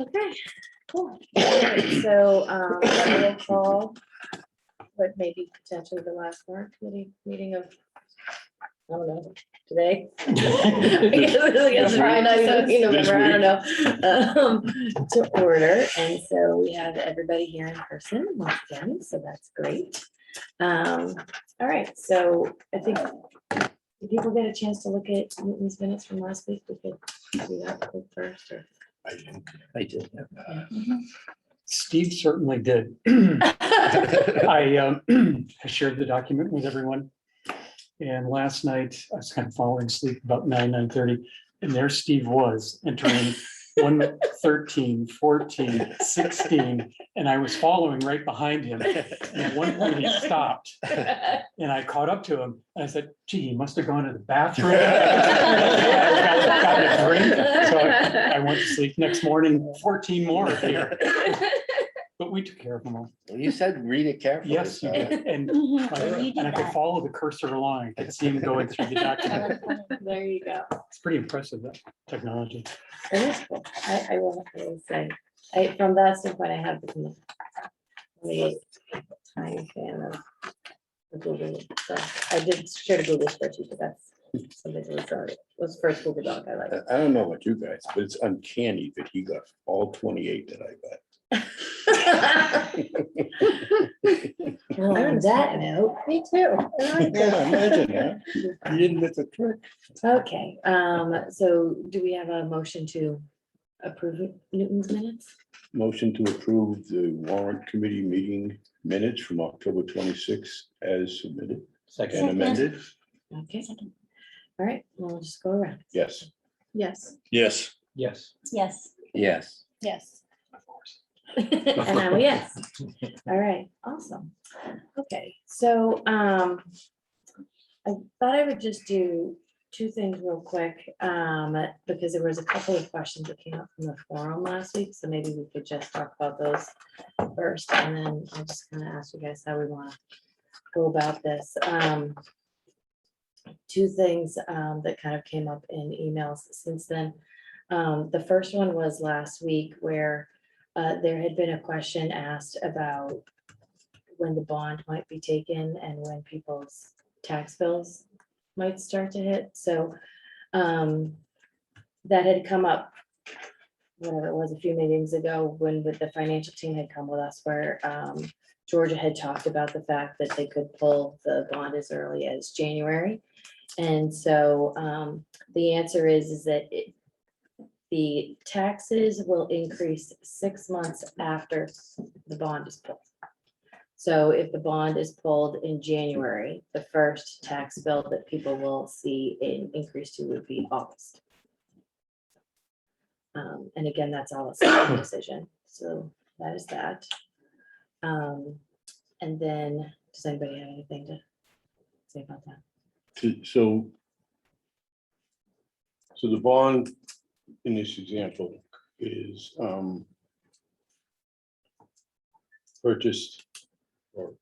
Okay, cool. All right, so roll call, but maybe potentially the last warrant committee meeting of, I don't know, today. I guess probably not even November, I don't know, to order. And so we have everybody here in person once again, so that's great. All right, so I think if people get a chance to look at Newton's minutes from last week, we could do that quick first, or. I did. Steve certainly did. I shared the document with everyone. And last night I was kind of falling asleep about 9:30, and there Steve was entering 1, 13, 14, 16, and I was following right behind him. And at one point he stopped, and I caught up to him, and I said, "Gee, he must have gone to the bathroom." Gotten a drink. So I went to sleep. Next morning, 14 more here. But we took care of them all. Well, you said read it carefully. Yes, you did. And I could follow the cursor along. I could see him going through the document. There you go. It's pretty impressive, that technology. It is cool. I will say, from that standpoint, I have become a tiny fan of the Google. So I did share a Google spreadsheet, but that's something that was the first Google Doc I like. I don't know about you guys, but it's uncanny that he got all 28 that I got. Well, on that note, me too. I like Yeah, that. imagine that. You didn't miss a trick. Okay, so do we have a motion to approve Newton's minutes? Motion to approve the warrant committee meeting minutes from October 26th as submitted and Second. amended. Okay. All right, we'll just go around. Yes. Yes. Yes. Yes. Yes. Yes. Yes. Of course. And I'm a yes. All right, awesome. Okay, so I thought I would just do two things real quick, because there was a couple of questions that came up from the forum last week, so maybe we could just talk about those first, and then I'll just kind of ask you guys how we want to go about this. Two things that kind of came up in emails since then. The first one was last week where there had been a question asked about when the bond might be taken and when people's tax bills might start to hit. So that had come up, whatever it was, a few meetings ago when with the financial team had come with us, where Georgia had talked about the fact that they could pull the bond as early as January. And so the answer is that the taxes will increase 6 months after the bond is pulled. So if the bond is pulled in January, the first tax bill that people will see an increase to would be August. And again, that's all a separate decision. So that is that. And then, does anybody have anything to say about that? So the bond in this example is purchased or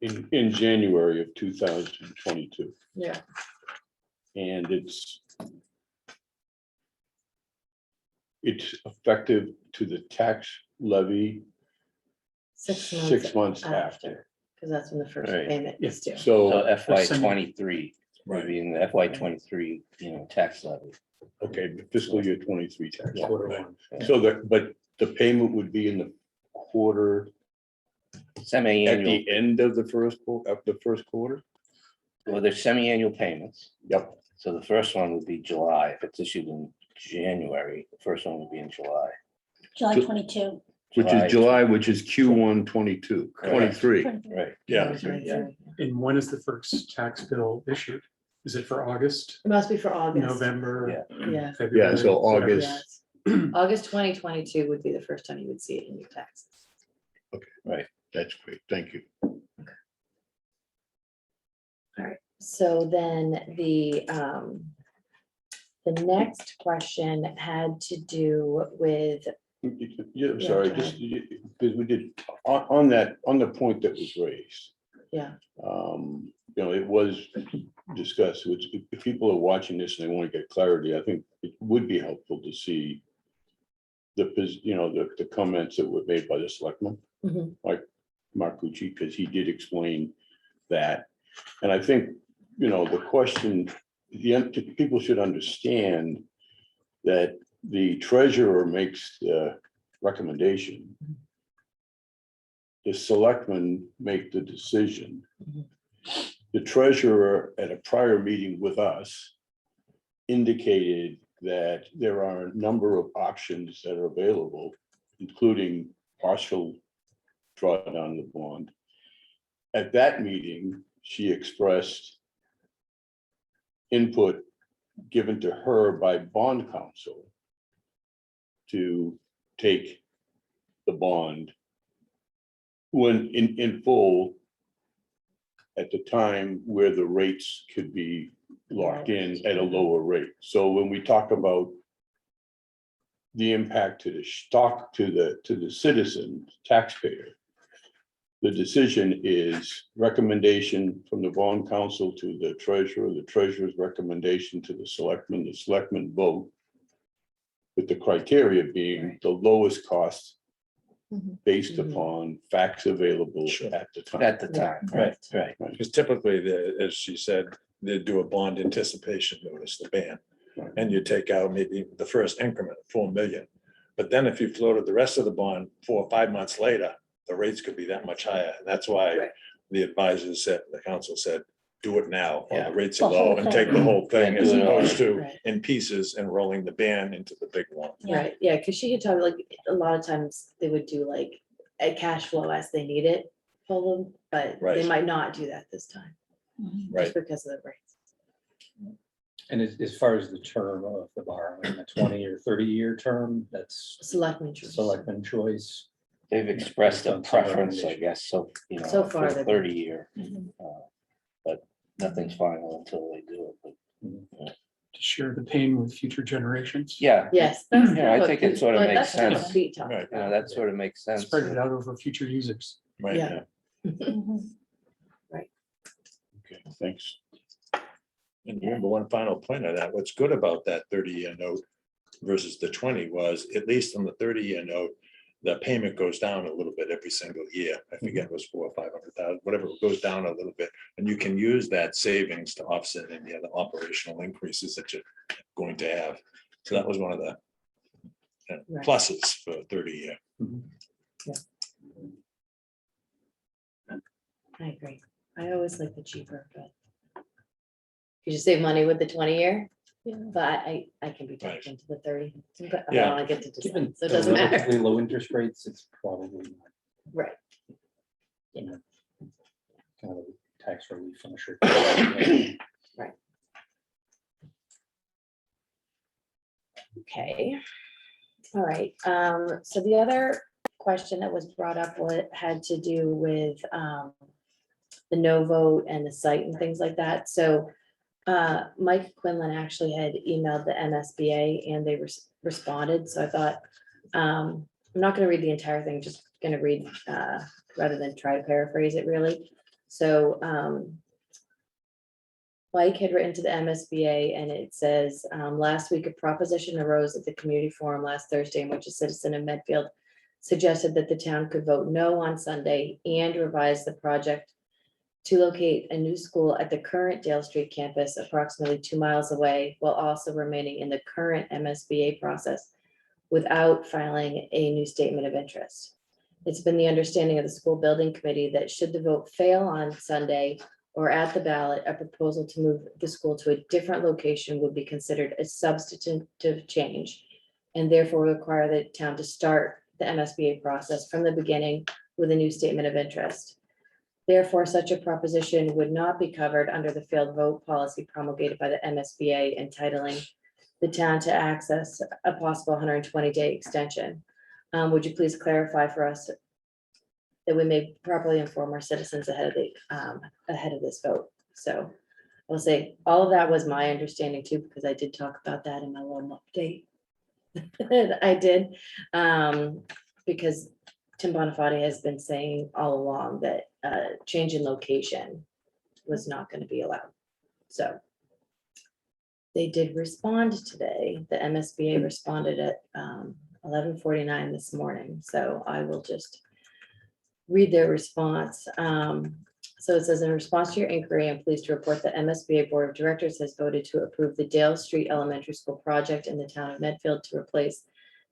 in January of 2022. Yeah. And it's effective to the tax levy 6 months after. Because that's when the first Right. payment is due. So So, FY 23, Right. maybe in the FY 23, tax levy. okay, the fiscal year 23 tax. Yeah. Right. So but the payment would be in the quarter at Semi-annual, the end of the first quarter? well, there's semi-annual payments. Yep. So the first one would be July. If it's issued in January, the first one would be in July. July Ju- 22. Which July. is July, which is Q1 22, Correct. 23. Right. Yeah. Yeah. And when is the first tax bill issued? Is it for August, It must be for August. November? Yeah. February? Yeah, so whatever? August. Yes. August 2022 would be the first time you would see it in your taxes. That's great. Thank you. So then the next question had to do with, Yeah, Yeah, sorry, go just because we did on the point that was raised. yeah, It was discussed, which if people are watching this and they want to get clarity, I think it would be helpful to see the comments that were made by the selectmen, Mhm. like Mark Gucci, because he did explain that. And I think, the question, people should understand that the treasurer makes the recommendation. The selectmen make the decision. Mhm. The treasurer at a prior meeting with us indicated that there are a number of options that are available, including partial drawdown of the bond. At that meeting, she expressed input given to her by bond counsel to take the bond when in full at the time where the rates could be locked in at a lower rate. So when we talk about the impact to the stock, to the citizen taxpayer, the decision is recommendation from the bond council to the treasurer's recommendation to the selectmen vote, with the criteria being the lowest cost Mhm. based Mhm. upon facts available Sure. at the time. At the time, right, right. Because typically, as she said, they do a bond anticipation notice, the ban. Right. And you take out maybe the first increment, 4 million. But then if you floated the rest of the bond 4 or 5 months later, the rates could be that much higher. And that's why Right. the advisors said, the council said, do it now, while Yeah. the rates The are low, whole and take the thing. whole thing, Yeah, as do it all. opposed to Right. in pieces and rolling the ban into the big one. Right, yeah, because she had talked, like, a lot of times they would do like a cash flow as they need it for them, but they Right. might not do that this time. Right. Just because of the rates. And as far as the term of the borrowing, a 20 or 30-year term, that's Selectmen choice. selectman choice. They've expressed a Based on some preference, I recommendation. guess, so, So for far the they've been- 30-year. Mhm. But nothing's final until they do it, but, To share the pain with future generations. yeah. Yes. that's Yeah, I what think it Pete- sort of but makes that's kind of sense. what Pete talked Right. about. That sort of makes sense. Spread it out over future users. Right. Yeah. Okay, thanks. And remember, one final point of that, what's good about that 30-year note versus the 20 was, at least on the 30-year note, the payment goes down a little bit every single year. I forget, it was 400,000 or 500,000, whatever, it goes down a little bit. And you can use that savings to offset any other operational increases that you're going to have. So that was one of the Right. pluses for 30-year. I agree. I always like the cheaper, but you just save money with the 20-year, but I can be Right. talked into the 30. But I Yeah. want to get to Given decide, so it the doesn't matter. relatively low interest rates, it's probably not Right. kind of a tax relief on a short. term. Okay. All right, so the other question that was brought up had to do with the no vote and the site and things like that. So Mike Quinlan actually had emailed the MSBA and they responded. So I thought, I'm not gonna read the entire thing, just gonna read rather than try to paraphrase it really. So Mike had written to the MSBA and it says, last week a proposition arose at the community forum last Thursday in which a citizen of Medfield suggested that the town could vote no on Sunday and revise the project to locate a new school at the current Dale Street campus approximately 2 miles away, while also remaining in the current MSBA process without filing a new statement of interest. It's been the understanding of the school building committee that should the vote fail on Sunday or at the ballot, a proposal to move the school to a different location would be considered a substantive change and therefore require the town to start the MSBA process from the beginning with a new statement of interest. Therefore, such a proposition would not be covered under the failed vote policy promulgated by the MSBA entitling the town to access a possible 120-day extension. Would you please clarify for us that we may properly inform our citizens ahead of this vote? So I'll say all of that was my understanding too, because I did talk about that in my little update. I did, because Tim Bonifati has been saying all along that change in location was not going to be allowed. So they did respond today. The MSBA responded at 11:49 this morning, so I will just read their response. So it says, in response to your inquiry, I'm pleased to report that MSBA Board of Directors has voted to approve the Dale Street Elementary School project in the town of Medfield to replace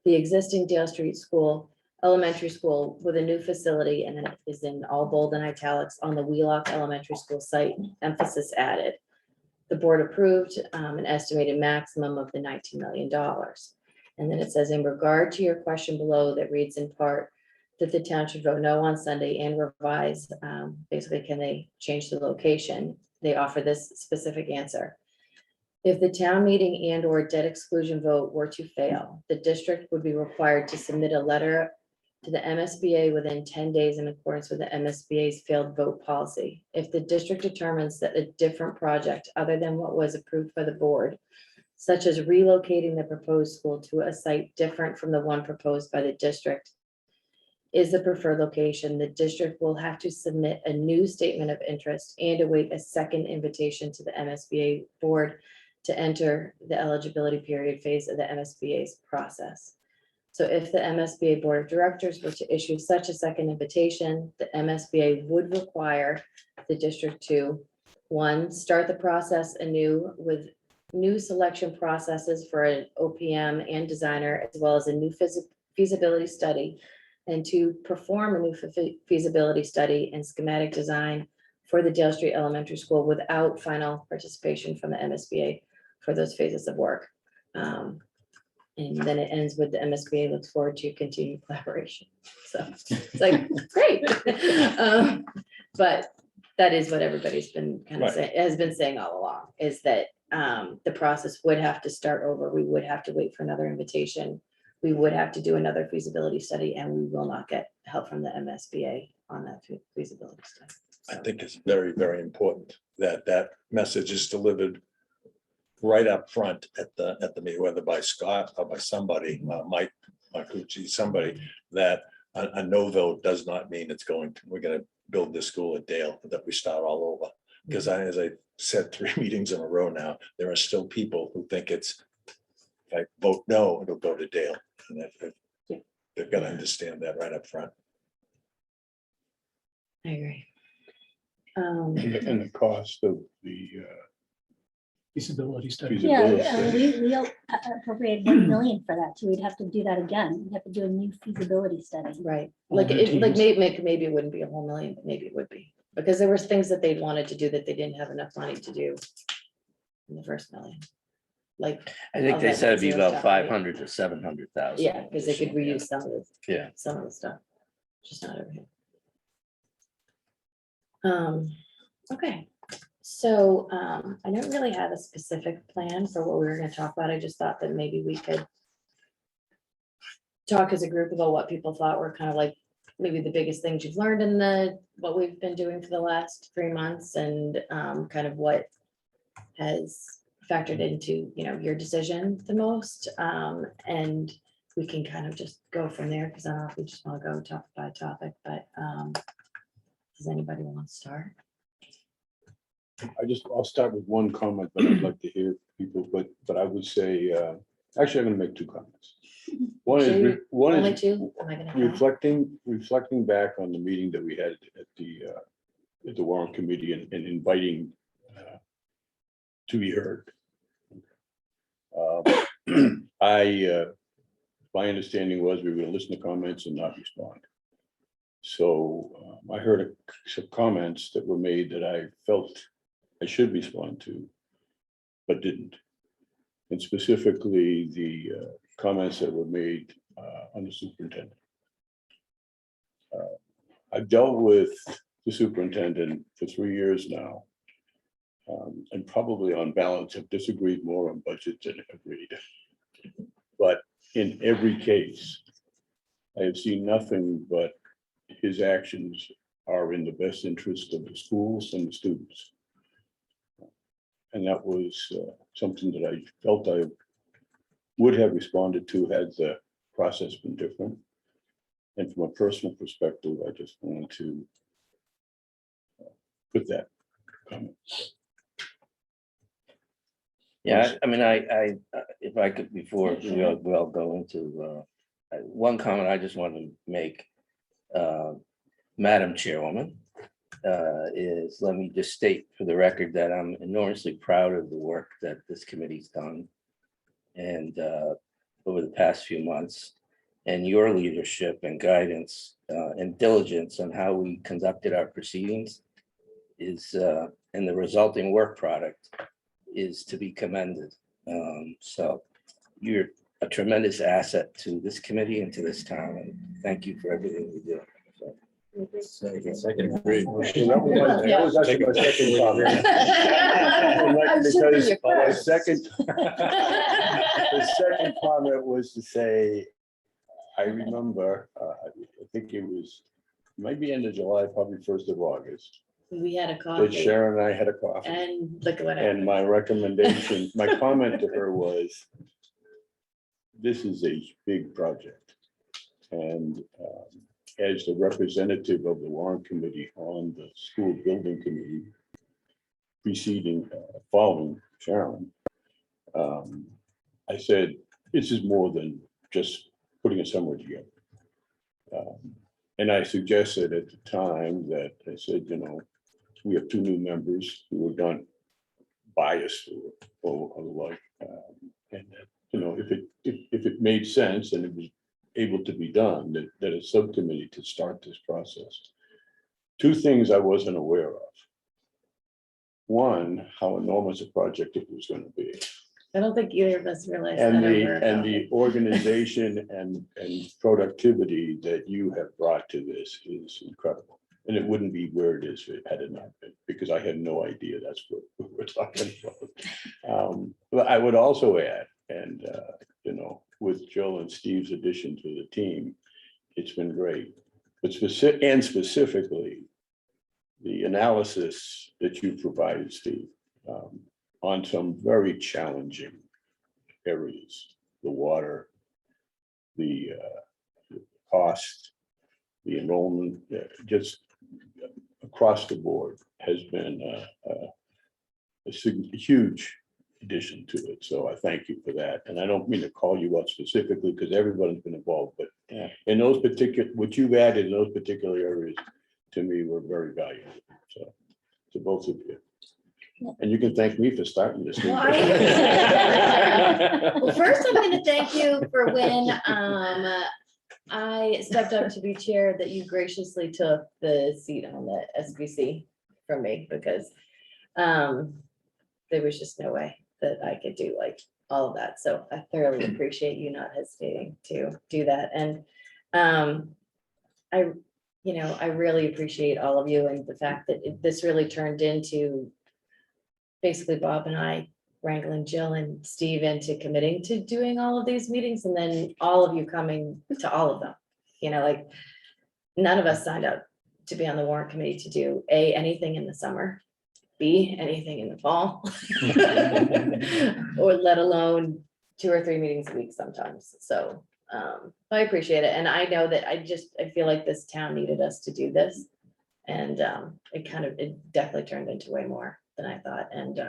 the existing Dale Street School Elementary School with a new facility, and then it is in all bold and italics, on the Wheelock Elementary School site, emphasis added. The board approved an estimated maximum of the $19 million. And then it says, in regard to your question below that reads in part that the town should vote no on Sunday and revise, basically, can they change the location? They offer this specific answer. If the town meeting and or debt exclusion vote were to fail, the district would be required to submit a letter to the MSBA within 10 days in accordance with the MSBA's failed vote policy. If the district determines that a different project other than what was approved by the board, such as relocating the proposed school to a site different from the one proposed by the district, is the preferred location, the district will have to submit a new statement of interest and await a second invitation to the MSBA board to enter the eligibility period phase of the MSBA's process. So if the MSBA Board of Directors were to issue such a second invitation, the MSBA would require the district to, one, start the process anew with new selection processes for an OPM and designer, as well as a new feasibility study, and to perform a new feasibility study and schematic design for the Dale Street Elementary School without final participation from the MSBA for those phases of work. And then it ends with the MSBA looks forward to continued collaboration. So it's like, great. But that is what everybody's been kind of saying, has been saying all along, is that the process would have to start over. We would have to wait for another invitation. We would have to do another feasibility study, and we will not get help from the MSBA on that feasibility study. I think it's very, very important that that message is delivered right up front at the meeting, whether by Scott or by somebody, Mike, Marcucci, somebody, that a no vote does not mean it's we're gonna build this school at Dale, that we start all over. Because as I said 3 meetings in a row now, there are still people who think it's, if I vote no, it'll go to Dale. And they've got to understand that right up front. I agree. And the cost of the Feasibility study. Yeah, feasibility. we appropriated 1 million for that, too. We'd have to do that again. We'd have to do a new feasibility study. Right, All like the it, like teams. maybe it wouldn't be a whole million, but maybe it would be, because there was things that they wanted to do that they didn't have enough money to do in the first million. Like, I think they Okay, said it'd be zero about stuff, right? 500 to 700,000. yeah, because they could reuse Yeah. some of the stuff, just not over here. Okay, so I don't really have a specific plan for what we were gonna talk about. I just thought that maybe we could talk as a group about what people thought were kind of like maybe the biggest things you've learned in what we've been doing for the last 3 months, and kind of what has factored into, your decision the most. And we can kind of just go from there, because I don't know if we just want to go topic by topic, but does anybody want to start? I'll start with one comment, but I'd like to hear people, but I would say, actually, I'm gonna make 2 comments. One is, Only two? Am I gonna count? reflecting back on the meeting that we had at the Warrant Committee and inviting to be heard. My understanding was we were gonna listen to comments and not respond. So I heard some comments that were made that I felt I should respond to, but didn't. And specifically the comments that were made on the superintendent. I've dealt with the superintendent for 3 years now. And probably on balance have disagreed more on budget than agreed. But in every case, I have seen nothing but his actions are in the best interest of the schools and the students. And that was something that I felt I would have responded to had the process been different. And from a personal perspective, I just wanted to put that comment. Yeah, I mean, if I could, before we all go into one comment I just want to make, Madam Chairwoman, is let me just state for the record that I'm enormously proud of the work that this committee's done. And over the past few months, and your leadership and guidance and diligence on how we conducted our proceedings is, and the resulting work product is to be commended. So you're a tremendous asset to this committee and to this town, and thank you for everything you do. So, Second. Agreed. That was actually my second comment. Because my the second comment was to say, I remember, I think it was maybe end of July, probably 1st of August, We had a that coffee Sharon and I had a coffee. and look at what And happened. my recommendation, my comment to her was, this is a big project. And as the representative of the Warrant Committee on the School Building Committee, following Sharon, I said, this is more than just putting a summary together. And I suggested at the time that I said, you know, we have 2 new members who were not biased or like, and that, you know, if it made sense and it was able to be done, that a subcommittee to start this process. 2 things I wasn't aware of. One, how enormous a project it was going to be. I don't think either of us realized that. And over a the organization and productivity that you have brought to this is incredible. And it wouldn't be where it is had it not been, because I had no idea that's what we were talking about. But I would also add, and you know, with Joe and Steve's addition to the team, it's been great. But specifically, the analysis that you provided, Steve, on some very challenging areas, the water, the cost, the enrollment, just across the board has been a huge addition to it. So I thank you for that. And I don't mean to call you out specifically because everybody's been involved, but Yeah. in those particular, what you've added in those particular areas to me were very valuable. So to both of you. And you can thank me for starting this. Well, Well, first I'm going to thank you for when I stepped up to be chair, that you graciously took the seat on the SBC from me, because there was just no way that I could do like all of that. So I thoroughly appreciate you not hesitating to do that. And I really appreciate all of you and the fact that this really turned into basically Bob and I wrangling Jill and Steve into committing to doing all of these meetings, and then all of you coming to all of them. You know, like none of us signed up to be on the warrant committee to do anything in the summer, B, anything in the fall, or let alone 2 or 3 meetings a week sometimes. So I appreciate it. And I know that I feel like this town needed us to do this. And it definitely turned into way more than I thought. And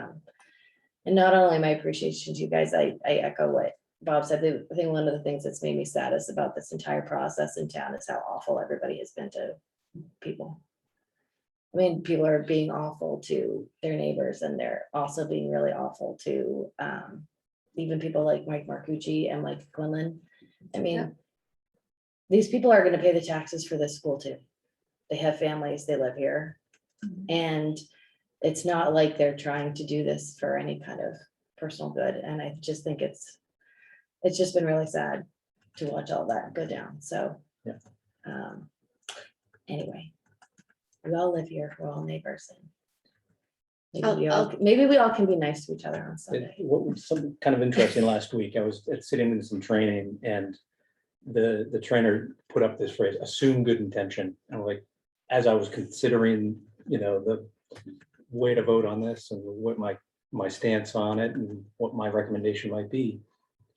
not only my appreciation to you guys, I echo what Bob said. I think one of the things that's made me saddest about this entire process in town is how awful everybody has been to people. I mean, people are being awful to their neighbors, and they're also being really awful to even people like Mike Marcucci and like Quinlan. I mean, these people are going to pay the taxes for this school too. They have families, they live here. And it's not like they're trying to do this for any kind of personal good. And I just think it's just been really sad to watch all that go down. So anyway, we all live here, we're all neighbors. And maybe we all can be nice to each other on Sunday. What was some kind of interesting last week, I was sitting in some training and the trainer put up this phrase, assume good intention. And like, as I was considering, the way to vote on this and what my stance on it and what my recommendation might be.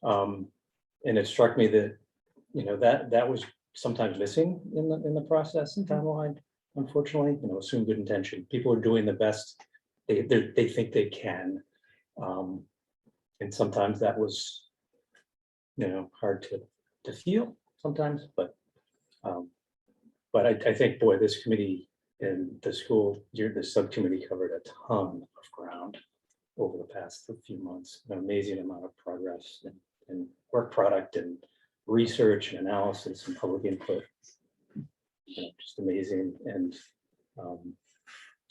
And it struck me that, that was sometimes missing in the process in townwide, unfortunately. Assume good intention. People are doing the best they think they can. And sometimes that was, hard to feel. sometimes, but I think, boy, this committee and the the subcommittee covered a ton of ground over the past few months, an amazing amount of progress and work product and research and analysis and public input. Just amazing. And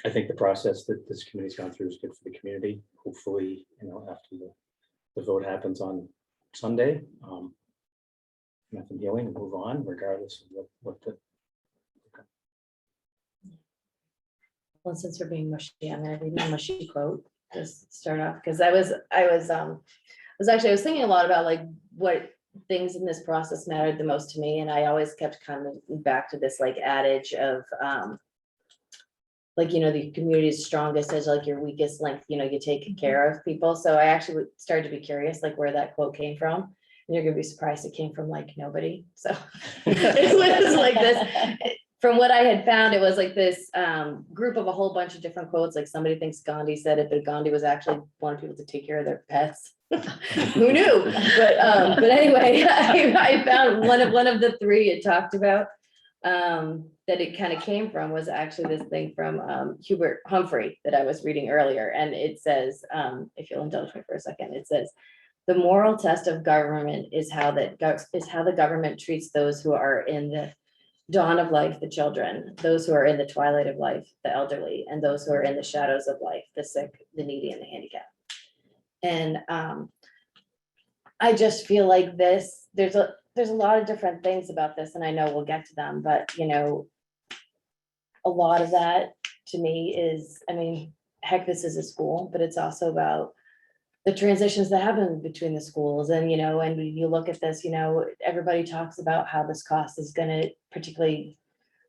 I think the process that this committee's gone through is good for the community. Hopefully, after the vote happens on Sunday, nothing healing and move on regardless of what the. Well, since we're being mushy, I'm gonna read my mushy quote, just to start off, because I was thinking a lot about like what things in this process mattered the most to me, and I always kept coming back to this like adage of like, the community is strongest as like your weakest link, you take care of people. So I actually started to be curious like where that quote came from, and you're gonna be surprised it came from like nobody. So it was like this. From what I had found, it was like this group of a whole bunch of different quotes. Like somebody thinks Gandhi said it, but Gandhi was actually wanting people to take care of their pets. Who knew? But anyway, I found one of the three it talked about that it kind of came from was actually this thing from Hubert Humphrey that I was reading earlier. And it says, if you'll indulge me for a second, it says, the moral test of government is how the government treats those who are in the dawn of life, the children, those who are in the twilight of life, the elderly, and those who are in the shadows of life, the sick, the needy, and the handicapped. And I just feel like there's a lot of different things about this, and I know we'll get to them, but a lot of that to me is, heck, this is a school, but it's also about the transitions that happen between the schools. And, and when you look at this, everybody talks about how this cost is gonna particularly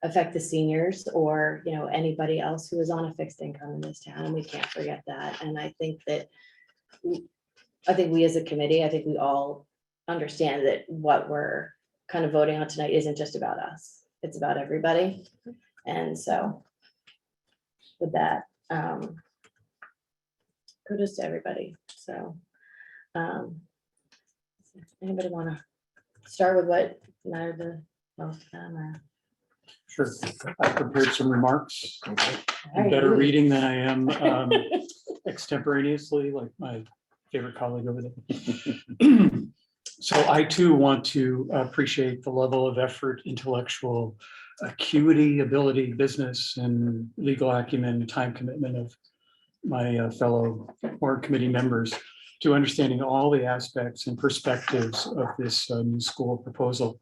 affect the seniors or, anybody else who is on a fixed income in this town, and we can't forget that. And I think we as a committee, I think we all understand that what we're kind of voting on tonight isn't just about us, it's about everybody. And so with that, kudos to everybody. So anybody want to start with what mattered the most to them? Or? Sure. I prepared some remarks. All I'm right, better ooh. reading than I am extemporaneously, like my favorite colleague over there. So I too want to appreciate the level of effort, intellectual acuity, ability, business, and legal acumen, and time commitment of my fellow Warrant Committee members to understanding all the aspects and perspectives of this new school proposal.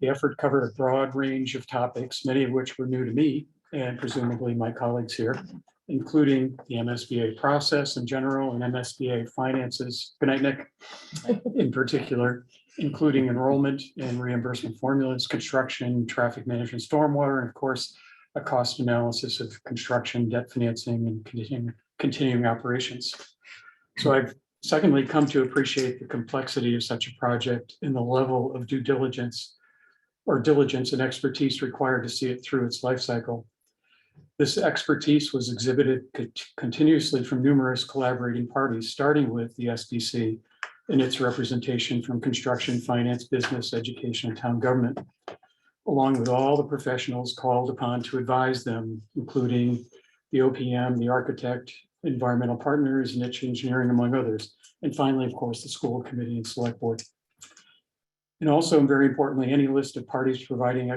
The effort covered a broad range of topics, many of which were new to me and presumably my colleagues here, including the MSBA process in general and MSBA finances, good night, Nick, in particular, including enrollment and reimbursement formulas, construction, traffic management, stormwater, and of course, a cost analysis of construction, debt financing, and continuing operations. So I've secondly come to appreciate the complexity of such a project and the level of due diligence and expertise required to see it through its life cycle. This expertise was exhibited continuously from numerous collaborating parties, starting with the SBC and its representation from construction, finance, business, education, and town government, along with all the professionals called upon to advise them, including the OPM, the architect, environmental partners, niche engineering, among others. And finally, of course, the school committee and select board. And also, and very importantly, any list of parties providing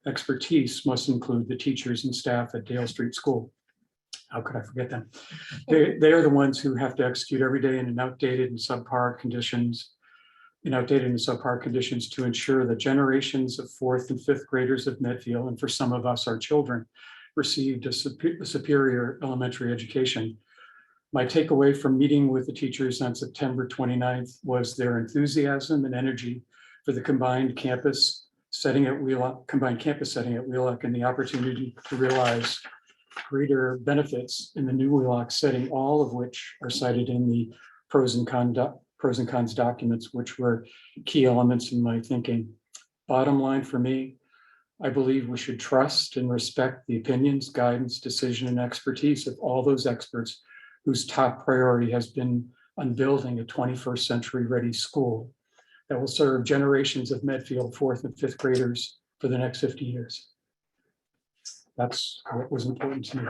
expertise must include the teachers and staff at Dale Street School. How could I forget them? They are the ones who have to execute every day in outdated and subpar conditions to ensure that generations of 4th and 5th graders of Medfield, and for some of us, our children, received a superior elementary education. My takeaway from meeting with the teachers on September 29th was their enthusiasm and energy for the combined campus setting at Wheelock and the opportunity to realize greater benefits in the new Wheelock setting, all of which are cited in the pros and cons documents, which were key elements in my thinking. Bottom line for me, I believe we should trust and respect the opinions, guidance, decision, and expertise of all those experts whose top priority has been on building a 21st century ready school that will serve generations of Medfield 4th and 5th graders for the next 50 years. That's what was important to me.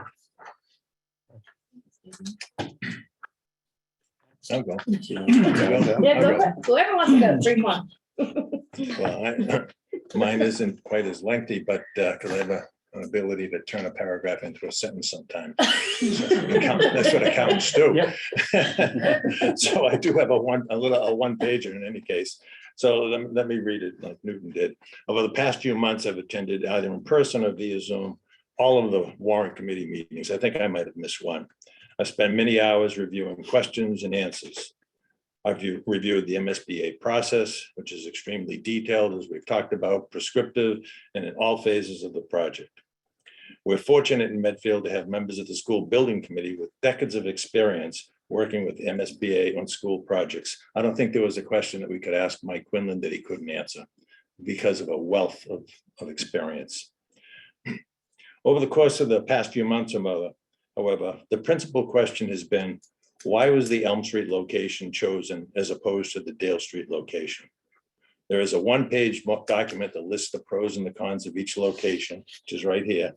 I'll go. Yeah, I'll go. whoever wants to go, bring one. Well, mine isn't quite as lengthy, but because I have an ability to turn a paragraph into a sentence sometimes. That's what accountants do. Yeah. So I do have a one pager in any case. So let me read it like Newton did. Over the past few months, I've attended either in person or via Zoom all of the Warrant Committee meetings. I think I might have missed one. I spent many hours reviewing questions and answers. I've reviewed the MSBA process, which is extremely detailed, as we've talked about, prescriptive, and in all phases of the project. We're fortunate in Medfield to have members of the school building committee with decades of experience working with the MSBA on school projects. I don't think there was a question that we could ask Mike Quinlan that he couldn't answer because of a wealth of experience. Over the course of the past few months, however, the principal question has been, why was the Elm Street location chosen as opposed to the Dale Street location? There is a one-page document that lists the pros and the cons of each location, which is right here.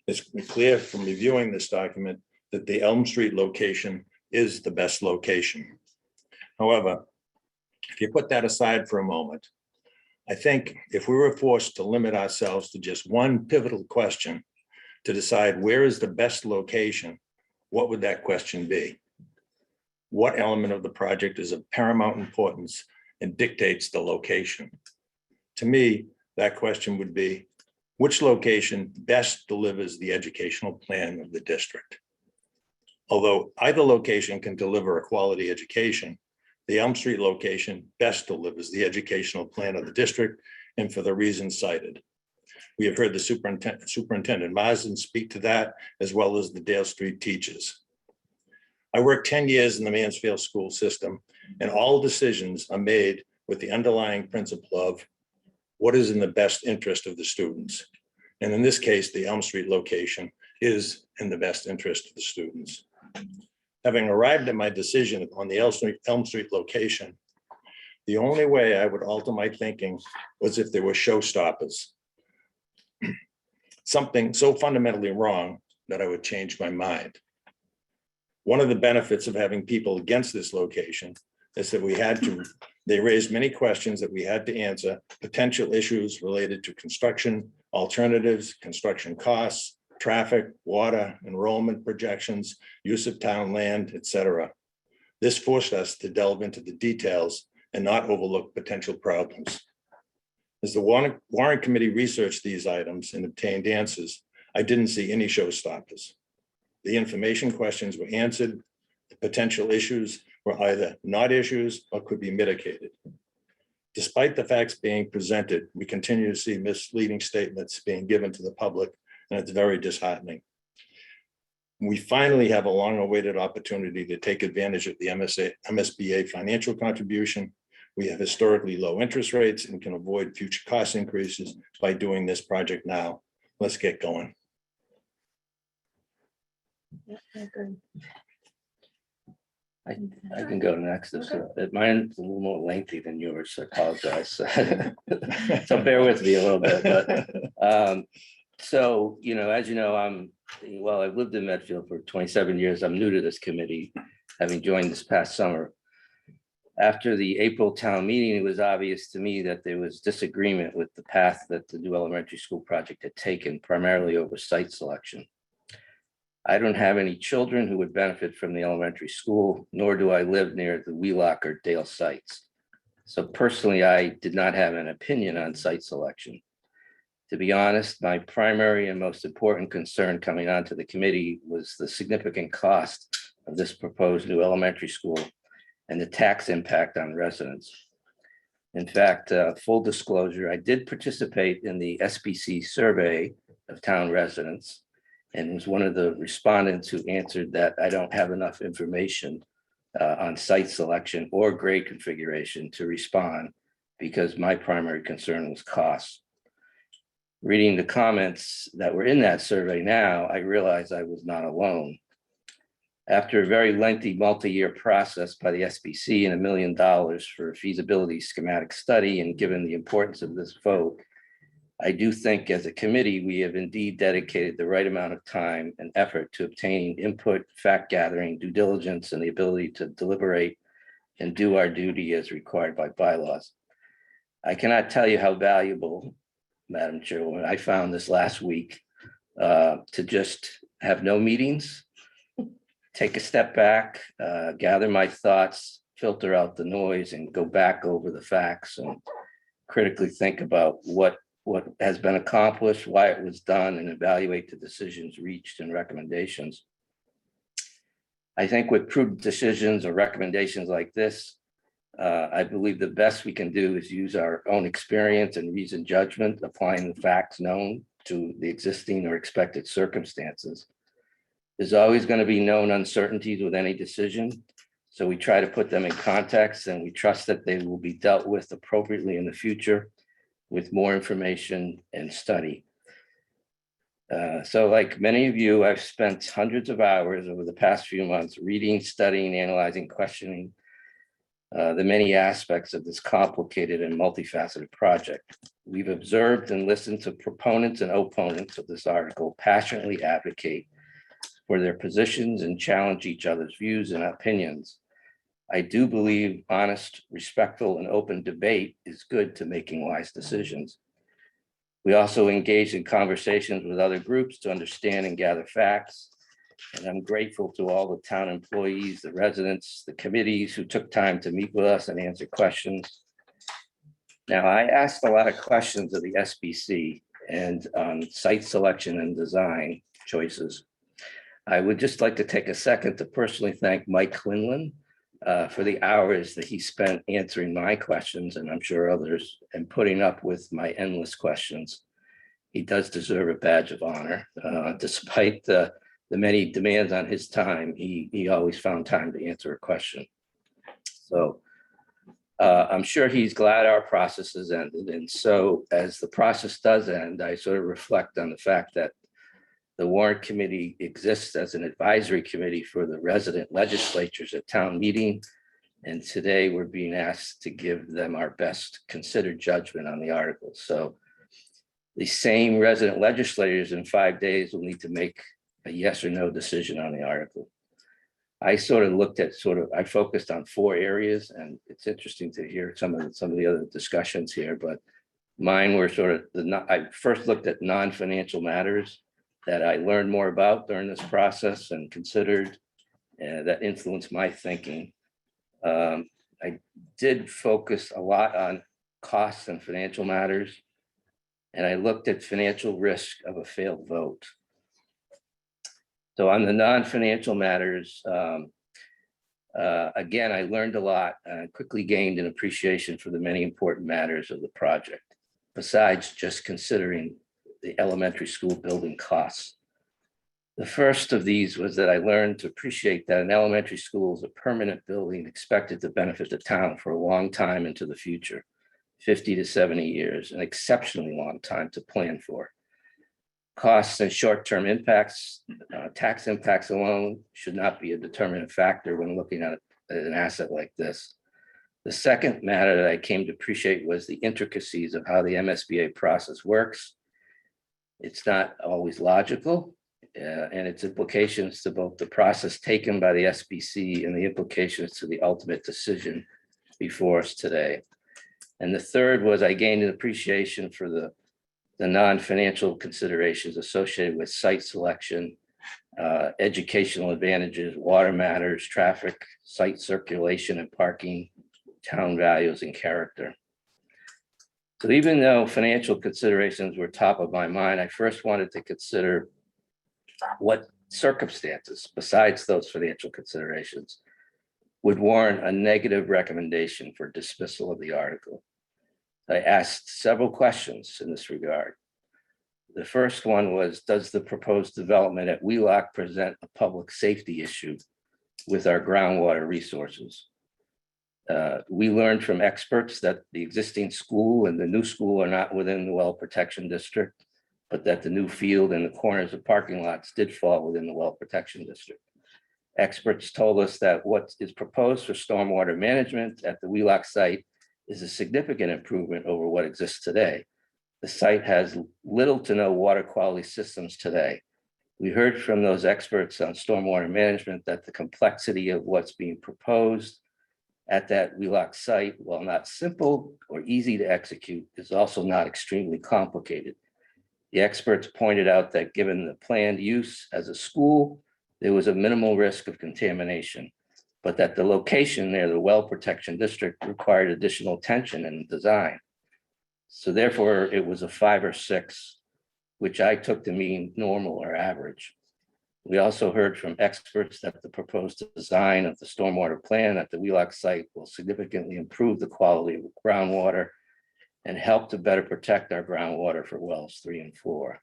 It's clear from reviewing this document that the Elm Street location is the best location. However, if you put that aside for a moment, I think if we were forced to limit ourselves to just one pivotal question to decide where is the best location, what would that question be? What element of the project is of paramount importance and dictates the location? To me, that question would be, which location best delivers the educational plan of the district? Although either location can deliver a quality education, the Elm Street location best delivers the educational plan of the district, and for the reasons cited. We have heard the Superintendent Marsden speak to that, as well as the Dale Street teachers. I worked 10 years in the Mansfield school system, and all decisions are made with the underlying principle of what is in the best interest of the students. And in this case, the Elm Street location is in the best interest of the students. Having arrived at my decision on the Elm Street location, the only way I would alter my thinking was if there were showstoppers. Something so fundamentally wrong that I would change my mind. One of the benefits of having people against this location is that they raised many questions that we had to answer, potential issues related to construction, alternatives, construction costs, traffic, water, enrollment projections, use of town land, etc. This forced us to delve into the details and not overlook potential problems. As the Warrant Committee researched these items and obtained answers, I didn't see any showstoppers. The information questions were answered. The potential issues were either not issues or could be mitigated. Despite the facts being presented, we continue to see misleading statements being given to the public, and it's very disheartening. We finally have a long-awaited opportunity to take advantage of the MSBA financial contribution. We have historically low interest rates and can avoid future cost increases by doing this project now. Let's get going. I can go next. Mine's a little more lengthy than yours, so I apologize. So bear with me a little bit, but so, as you know, I've lived in Medfield for 27 years. I'm new to this committee, having joined this past summer. After the April town meeting, it was obvious to me that there was disagreement with the path that the new elementary school project had taken, primarily over site selection. I don't have any children who would benefit from the elementary school, nor do I live near the Wheelock or Dale sites. So personally, I did not have an opinion on site selection. To be honest, my primary and most important concern coming onto the committee was the significant cost of this proposed new elementary school and the tax impact on residents. In fact, full disclosure, I did participate in the SBC survey of town residents and was one of the respondents who answered that I don't have enough information on site selection or grade configuration to respond because my primary concern was cost. Reading the comments that were in that survey now, I realized I was not alone. After a very lengthy multi-year process by the SBC and $1 million for a feasibility schematic study, and given the importance of this vote, I do think as a committee, we have indeed dedicated the right amount of time and effort to obtaining input, fact gathering, due diligence, and the ability to deliberate and do our duty as required by bylaws. I cannot tell you how valuable, Madam Chairwoman, I found this last week to just have no meetings, take a step back, gather my thoughts, filter out the noise, and go back over the facts and critically think about what has been accomplished, why it was done, and evaluate the decisions reached and recommendations. I think with prudent decisions or recommendations like this, I believe the best we can do is use our own experience and reasoned judgment, applying the facts known to the existing or expected circumstances. There's always going to be known uncertainties with any decision, so we try to put them in context, and we trust that they will be dealt with appropriately in the future with more information and study. So like many of you, I've spent hundreds of hours over the past few months reading, studying, analyzing, questioning the many aspects of this complicated and multifaceted project. We've observed and listened to proponents and opponents of this article passionately advocate for their positions and challenge each other's views and opinions. I do believe honest, respectful, and open debate is good to making wise decisions. We also engage in conversations with other groups to understand and gather facts. And I'm grateful to all the town employees, the residents, the committees who took time to meet with us and answer questions. Now, I asked a lot of questions of the SBC and site selection and design choices. I would just like to take a second to personally thank Mike Quinlan for the hours that he spent answering my questions, and I'm sure others, and putting up with my endless questions. He does deserve a badge of honor. Despite the many demands on his time, he always found time to answer a question. So I'm sure he's glad our process has ended. And so as the process does end, I sort of reflect on the fact that the Warrant Committee exists as an advisory committee for the resident legislatures at town meeting. And today we're being asked to give them our best considered judgment on the article. So the same resident legislators in 5 days will need to make a yes or no decision on the article. I sort of looked at I focused on 4 areas, and it's interesting to hear some of the other discussions here, but mine were sort of I first looked at non-financial matters that I learned more about during this process and considered that influenced my thinking. I did focus a lot on costs and financial matters, and I looked at financial risk of a failed vote. So on the non-financial matters, again, I learned a lot and quickly gained an appreciation for the many important matters of the project, besides just considering the elementary school building costs. The first of these was that I learned to appreciate that an elementary school is a permanent building expected to benefit the town for a long time into the future, 50 to 70 years, an exceptionally long time to plan for. Costs and short-term impacts, tax impacts alone should not be a determinant factor when looking at an asset like this. The second matter that I came to appreciate was the intricacies of how the MSBA process works. It's not always logical, and its implications to both the process taken by the SBC and the implications to the ultimate decision before us today. And the third was I gained an appreciation for the non-financial considerations associated with site selection, educational advantages, water matters, traffic, site circulation and parking, town values and character. So even though financial considerations were top of my mind, I first wanted to consider what circumstances besides those financial considerations would warrant a negative recommendation for dismissal of the article. I asked several questions in this regard. The first one was, does the proposed development at Wheelock present a public safety issue with our groundwater resources? We learned from experts that the existing school and the new school are not within the well protection district, but that the new field and the corners of parking lots did fall within the well protection district. Experts told us that what is proposed for stormwater management at the Wheelock site is a significant improvement over what exists today. The site has little to no water quality systems today. We heard from those experts on stormwater management that the complexity of what's being proposed at that Wheelock site, while not simple or easy to execute, is also not extremely complicated. The experts pointed out that given the planned use as a school, there was a minimal risk of contamination, but that the location near the well protection district required additional attention and design. So therefore, it was a 5 or 6, which I took to mean normal or average. We also heard from experts that the proposed design of the stormwater plan at the Wheelock site will significantly improve the quality of groundwater and help to better protect our groundwater for wells 3 and 4.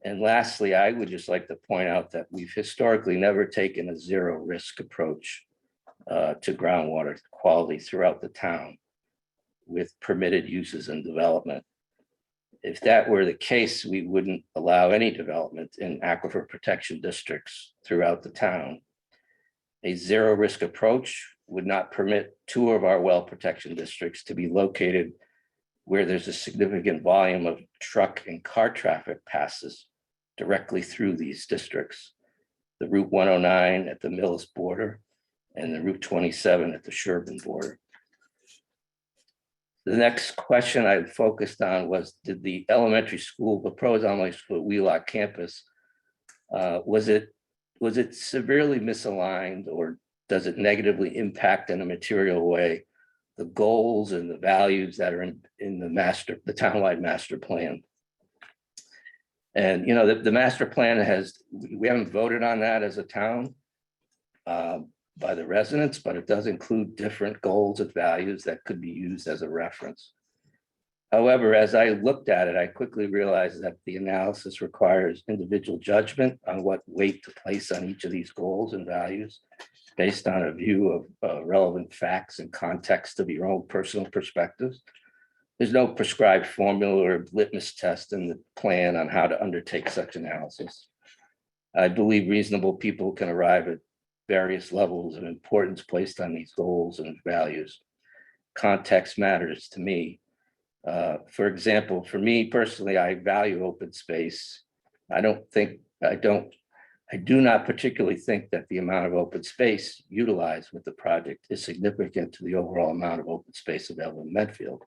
And lastly, I would just like to point out that we've historically never taken a zero risk approach to groundwater quality throughout the town with permitted uses and development. If that were the case, we wouldn't allow any development in aquifer protection districts throughout the town. A zero risk approach would not permit 2 of our well protection districts to be located where there's a significant volume of truck and car traffic passes directly through these districts. The Route 109 at the Millis border and the Route 27 at the Sherburne border. The next question I focused on was, did the elementary school, proposed elementary school at Wheelock campus, was it severely misaligned, or does it negatively impact in a material way the goals and the values that are in the townwide master plan? And the master plan we haven't voted on that as a town by the residents, but it does include different goals and values that could be used as a reference. However, as I looked at it, I quickly realized that the analysis requires individual judgment on what weight to place on each of these goals and values based on a view of relevant facts and context of your own personal perspectives. There's no prescribed formula or litmus test in the plan on how to undertake such analysis. I believe reasonable people can arrive at various levels of importance placed on these goals and values. Context matters to me. For example, for me personally, I value open space. I do not particularly think that the amount of open space utilized with the project is significant to the overall amount of open space available in Medfield.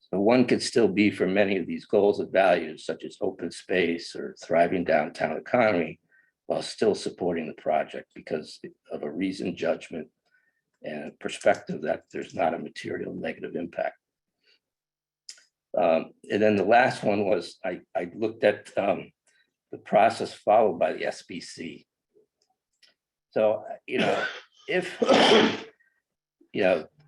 So one could still be for many of these goals and values, such as open space or thriving downtown economy, while still supporting the project because of a reasoned judgment and a perspective that there's not a material negative impact. And then the last one was, I looked at the process followed by the SBC. So,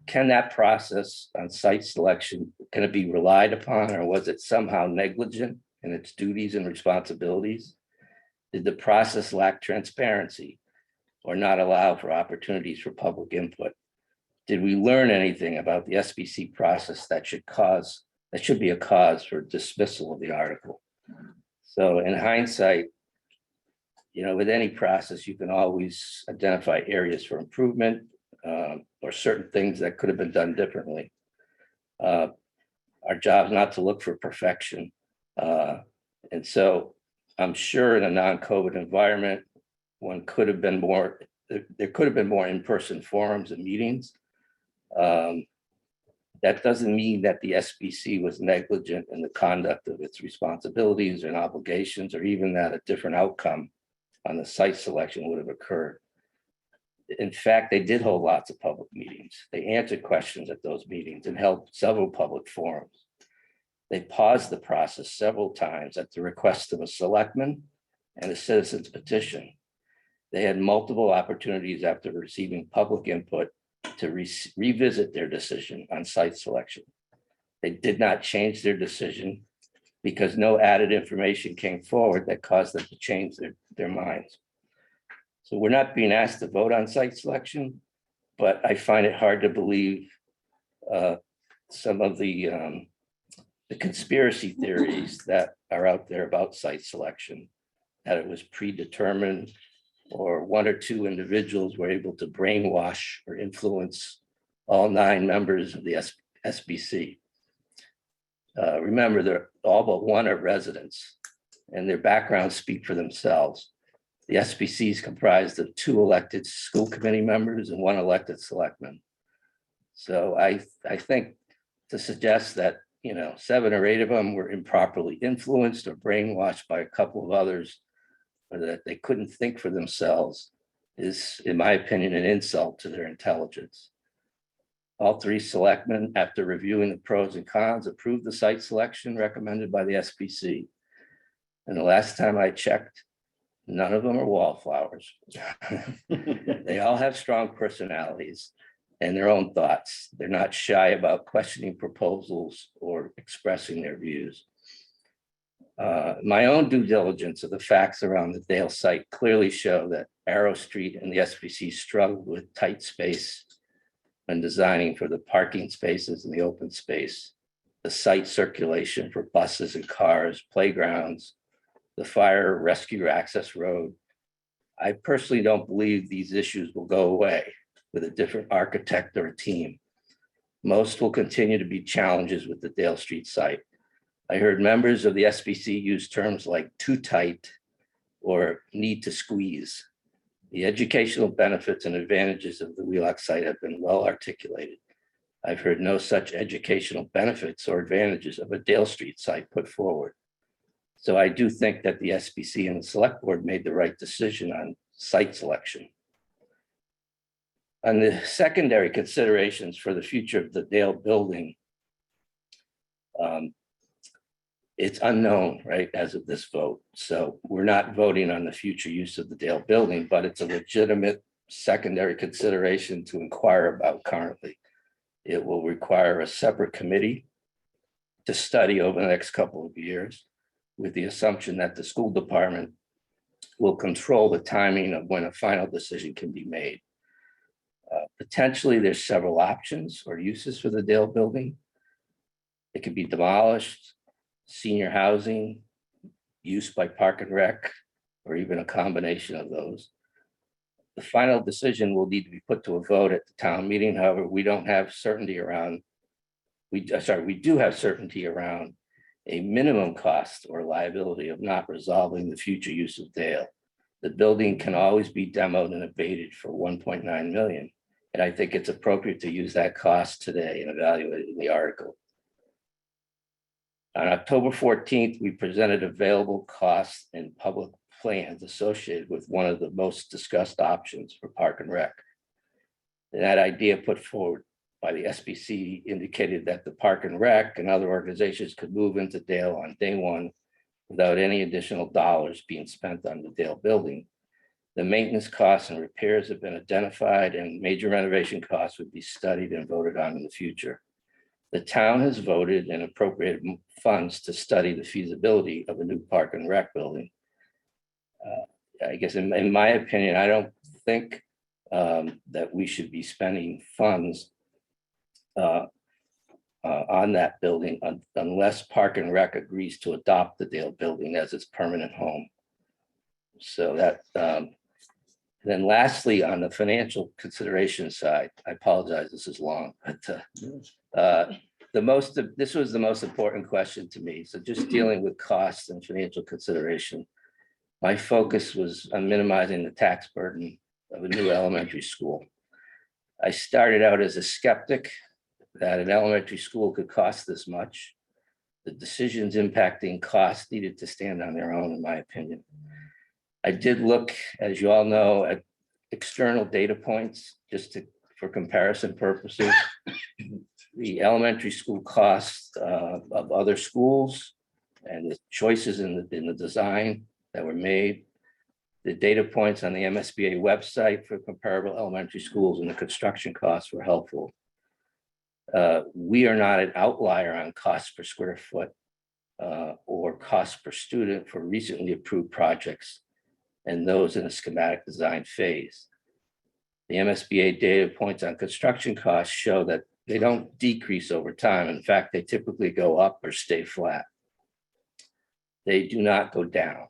can that process on site selection, can it be relied upon, or was it somehow negligent in its duties and responsibilities? Did the process lack transparency or not allow for opportunities for public input? Did we learn anything about the SBC process that should be a cause for dismissal of the article? So in hindsight, with any process, you can always identify areas for improvement or certain things that could have been done differently. Our job is not to look for perfection. And so I'm sure in a non-COVID environment, there could have been more in-person forums and meetings. That doesn't mean that the SBC was negligent in the conduct of its responsibilities and obligations, or even that a different outcome on the site selection would have occurred. In fact, they did hold lots of public meetings. They answered questions at those meetings and held several public forums. They paused the process several times at the request of a selectman and a citizen's petition. They had multiple opportunities after receiving public input to revisit their decision on site selection. They did not change their decision because no added information came forward that caused them to change their minds. So we're not being asked to vote on site selection, but I find it hard to believe some of the conspiracy theories that are out there about site selection, that it was predetermined or one or two individuals were able to brainwash or influence all 9 members of the SBC. Remember, they're all but one are residents, and their backgrounds speak for themselves. The SBC is comprised of 2 elected school committee members and 1 elected selectman. So I think to suggest that, 7 or 8 of them were improperly influenced or brainwashed by a couple of others, or that they couldn't think for themselves, is, in my opinion, an insult to their intelligence. All 3 selectmen, after reviewing the pros and cons, approved the site selection recommended by the SBC. And the last time I checked, none of them are wallflowers. They all have strong personalities and their own thoughts. They're not shy about questioning proposals or expressing their views. My own due diligence of the facts around the Dale site clearly show that Arrow Street and the SBC struggled with tight space when designing for the parking spaces and the open space, the site circulation for buses and cars, playgrounds, the fire rescue access road. I personally don't believe these issues will go away with a different architect or a team. Most will continue to be challenges with the Dale Street site. I heard members of the SBC use terms like too tight or need to squeeze. The educational benefits and advantages of the Wheelock site have been well articulated. I've heard no such educational benefits or advantages of a Dale Street site put forward. So I do think that the SBC and the select board made the right decision on site selection. On the secondary considerations for the future of the Dale building, it's unknown, right, as of this vote. So we're not voting on the future use of the Dale building, but it's a legitimate secondary consideration to inquire about currently. It will require a separate committee to study over the next couple of years, with the assumption that the school department will control the timing of when a final decision can be made. Potentially, there's several options or uses for the Dale building. It could be demolished, senior housing, use by Park and Rec, or even a combination of those. The final decision will need to be put to a vote at the town meeting. However, we don't have certainty around, we do have certainty around a minimum cost or liability of not resolving the future use of Dale. The building can always be demoed and abated for 1.9 million. And I think it's appropriate to use that cost today and evaluate it in the article. On October 14th, we presented available costs and public plans associated with one of the most discussed options for Park and Rec. And that idea put forward by the SBC indicated that the Park and Rec and other organizations could move into Dale on day 1 without any additional dollars being spent on the Dale building. The maintenance costs and repairs have been identified, and major renovation costs would be studied and voted on in the future. The town has voted and appropriated funds to study the feasibility of a new Park and Rec building. I guess in my opinion, I don't think that we should be spending funds on that building unless Park and Rec agrees to adopt the Dale building as its permanent home. So that, then lastly, on the financial consideration side, I apologize, this is long, but this was the most important question to me. So just dealing with costs and financial consideration, my focus was on minimizing the tax burden of a new elementary school. I started out as a skeptic that an elementary school could cost this much. The decisions impacting costs needed to stand on their own, in my opinion. I did look, as you all know, at external data points just for comparison purposes. The elementary school costs of other schools and the choices in the design that were made. The data points on the MSBA website for comparable elementary schools and the construction costs were helpful. We are not an outlier on cost per square foot or cost per student for recently approved projects and those in a schematic design phase. The MSBA data points on construction costs show that they don't decrease over time. In fact, they typically go up or stay flat. They do not go down.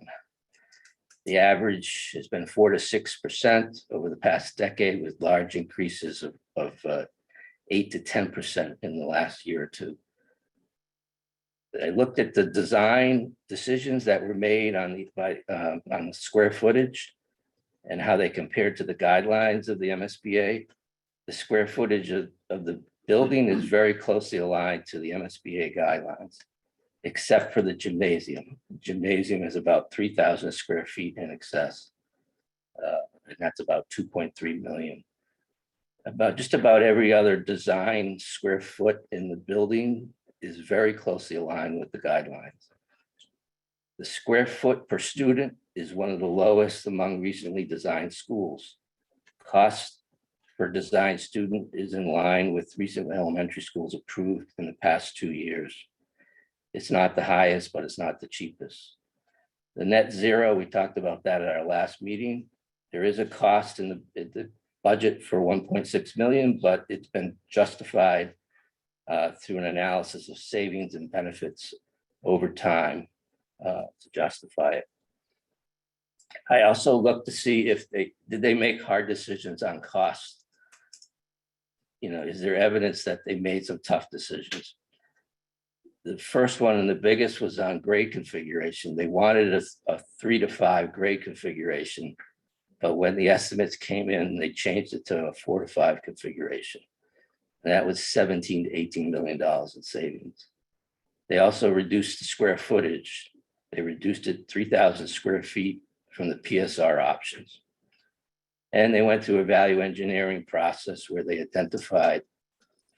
The average has been 4 to 6% over the past decade, with large increases of 8 to 10% in the last year or two. I looked at the design decisions that were made on the square footage and how they compared to the guidelines of the MSBA. The square footage of the building is very closely aligned to the MSBA guidelines, except for the gymnasium. Gymnasium is about 3,000 square feet in excess. And that's about 2.3 million. Just about every other design square foot in the building is very closely aligned with the guidelines. The square foot per student is one of the lowest among recently designed schools. Cost per design student is in line with recent elementary schools approved in the past 2 years. It's not the highest, but it's not the cheapest. The net zero, we talked about that at our last meeting. There is a cost in the budget for 1.6 million, but it's been justified through an analysis of savings and benefits over time to justify it. I also looked to see if did they make hard decisions on cost. Is there evidence that they made some tough decisions? The first one and the biggest was on grade configuration. They wanted a 3 to 5 grade configuration, but when the estimates came in, they changed it to a 4 to 5 configuration. And that was $17 to $18 million in savings. They also reduced the square footage. They reduced it 3,000 square feet from the PSR options. And they went through a value engineering process where they identified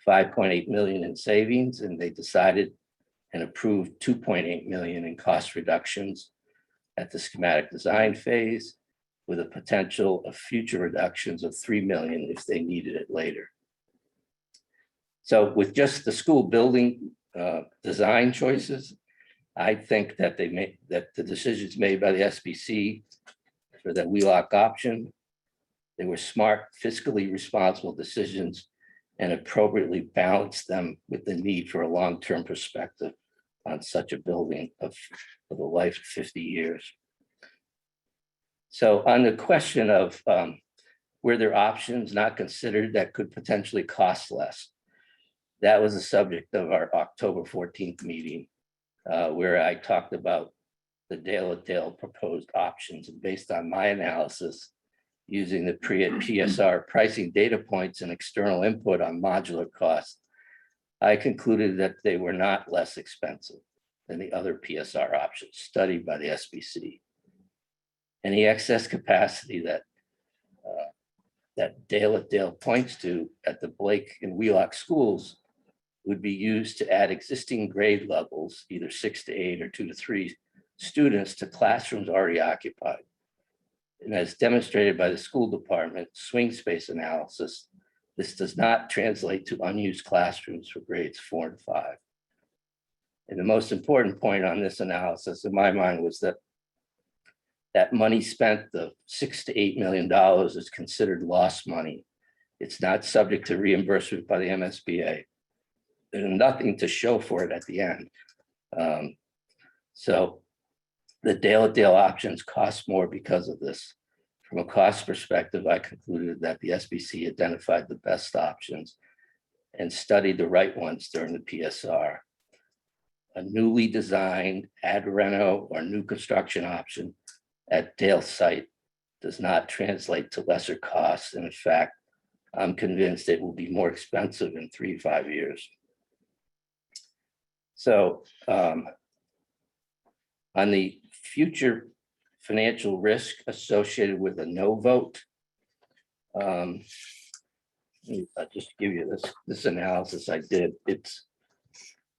5.8 million in savings, and they decided and approved 2.8 million in cost reductions at the schematic design phase, with a potential of future reductions of 3 million if they needed it later. So with just the school building design choices, I think that the decisions made by the SBC for the WheeLock option, they were smart, fiscally responsible decisions and appropriately balanced them with the need for a long-term perspective on such a building of a life of 50 years. So on the question of were there options not considered that could potentially cost less? That was the subject of our October 14th meeting, where I talked about the Dale proposed options. And based on my analysis, using the PSR pricing data points and external input on modular costs, I concluded that they were not less expensive than the other PSR options studied by the SBC. Any excess capacity that Dale points to at the Blake and Wheelock schools would be used to add existing grade levels, either 6 to 8 or 2 to 3 students to classrooms already occupied. And as demonstrated by the school department swing space analysis, this does not translate to unused classrooms for grades 4 and 5. And the most important point on this analysis in my mind was that money spent, the $6 to $8 million, is considered lost money. It's not subject to reimbursement by the MSBA. There's nothing to show for it at the end. So the Dale options cost more because of this. From a cost perspective, I concluded that the SBC identified the best options and studied the right ones during the PSR. A newly designed ad reno or new construction option at Dale site does not translate to lesser costs. And in fact, I'm convinced it will be more expensive in 3 to 5 years. So on the future financial risk associated with a no vote, I'll just give you this analysis I did.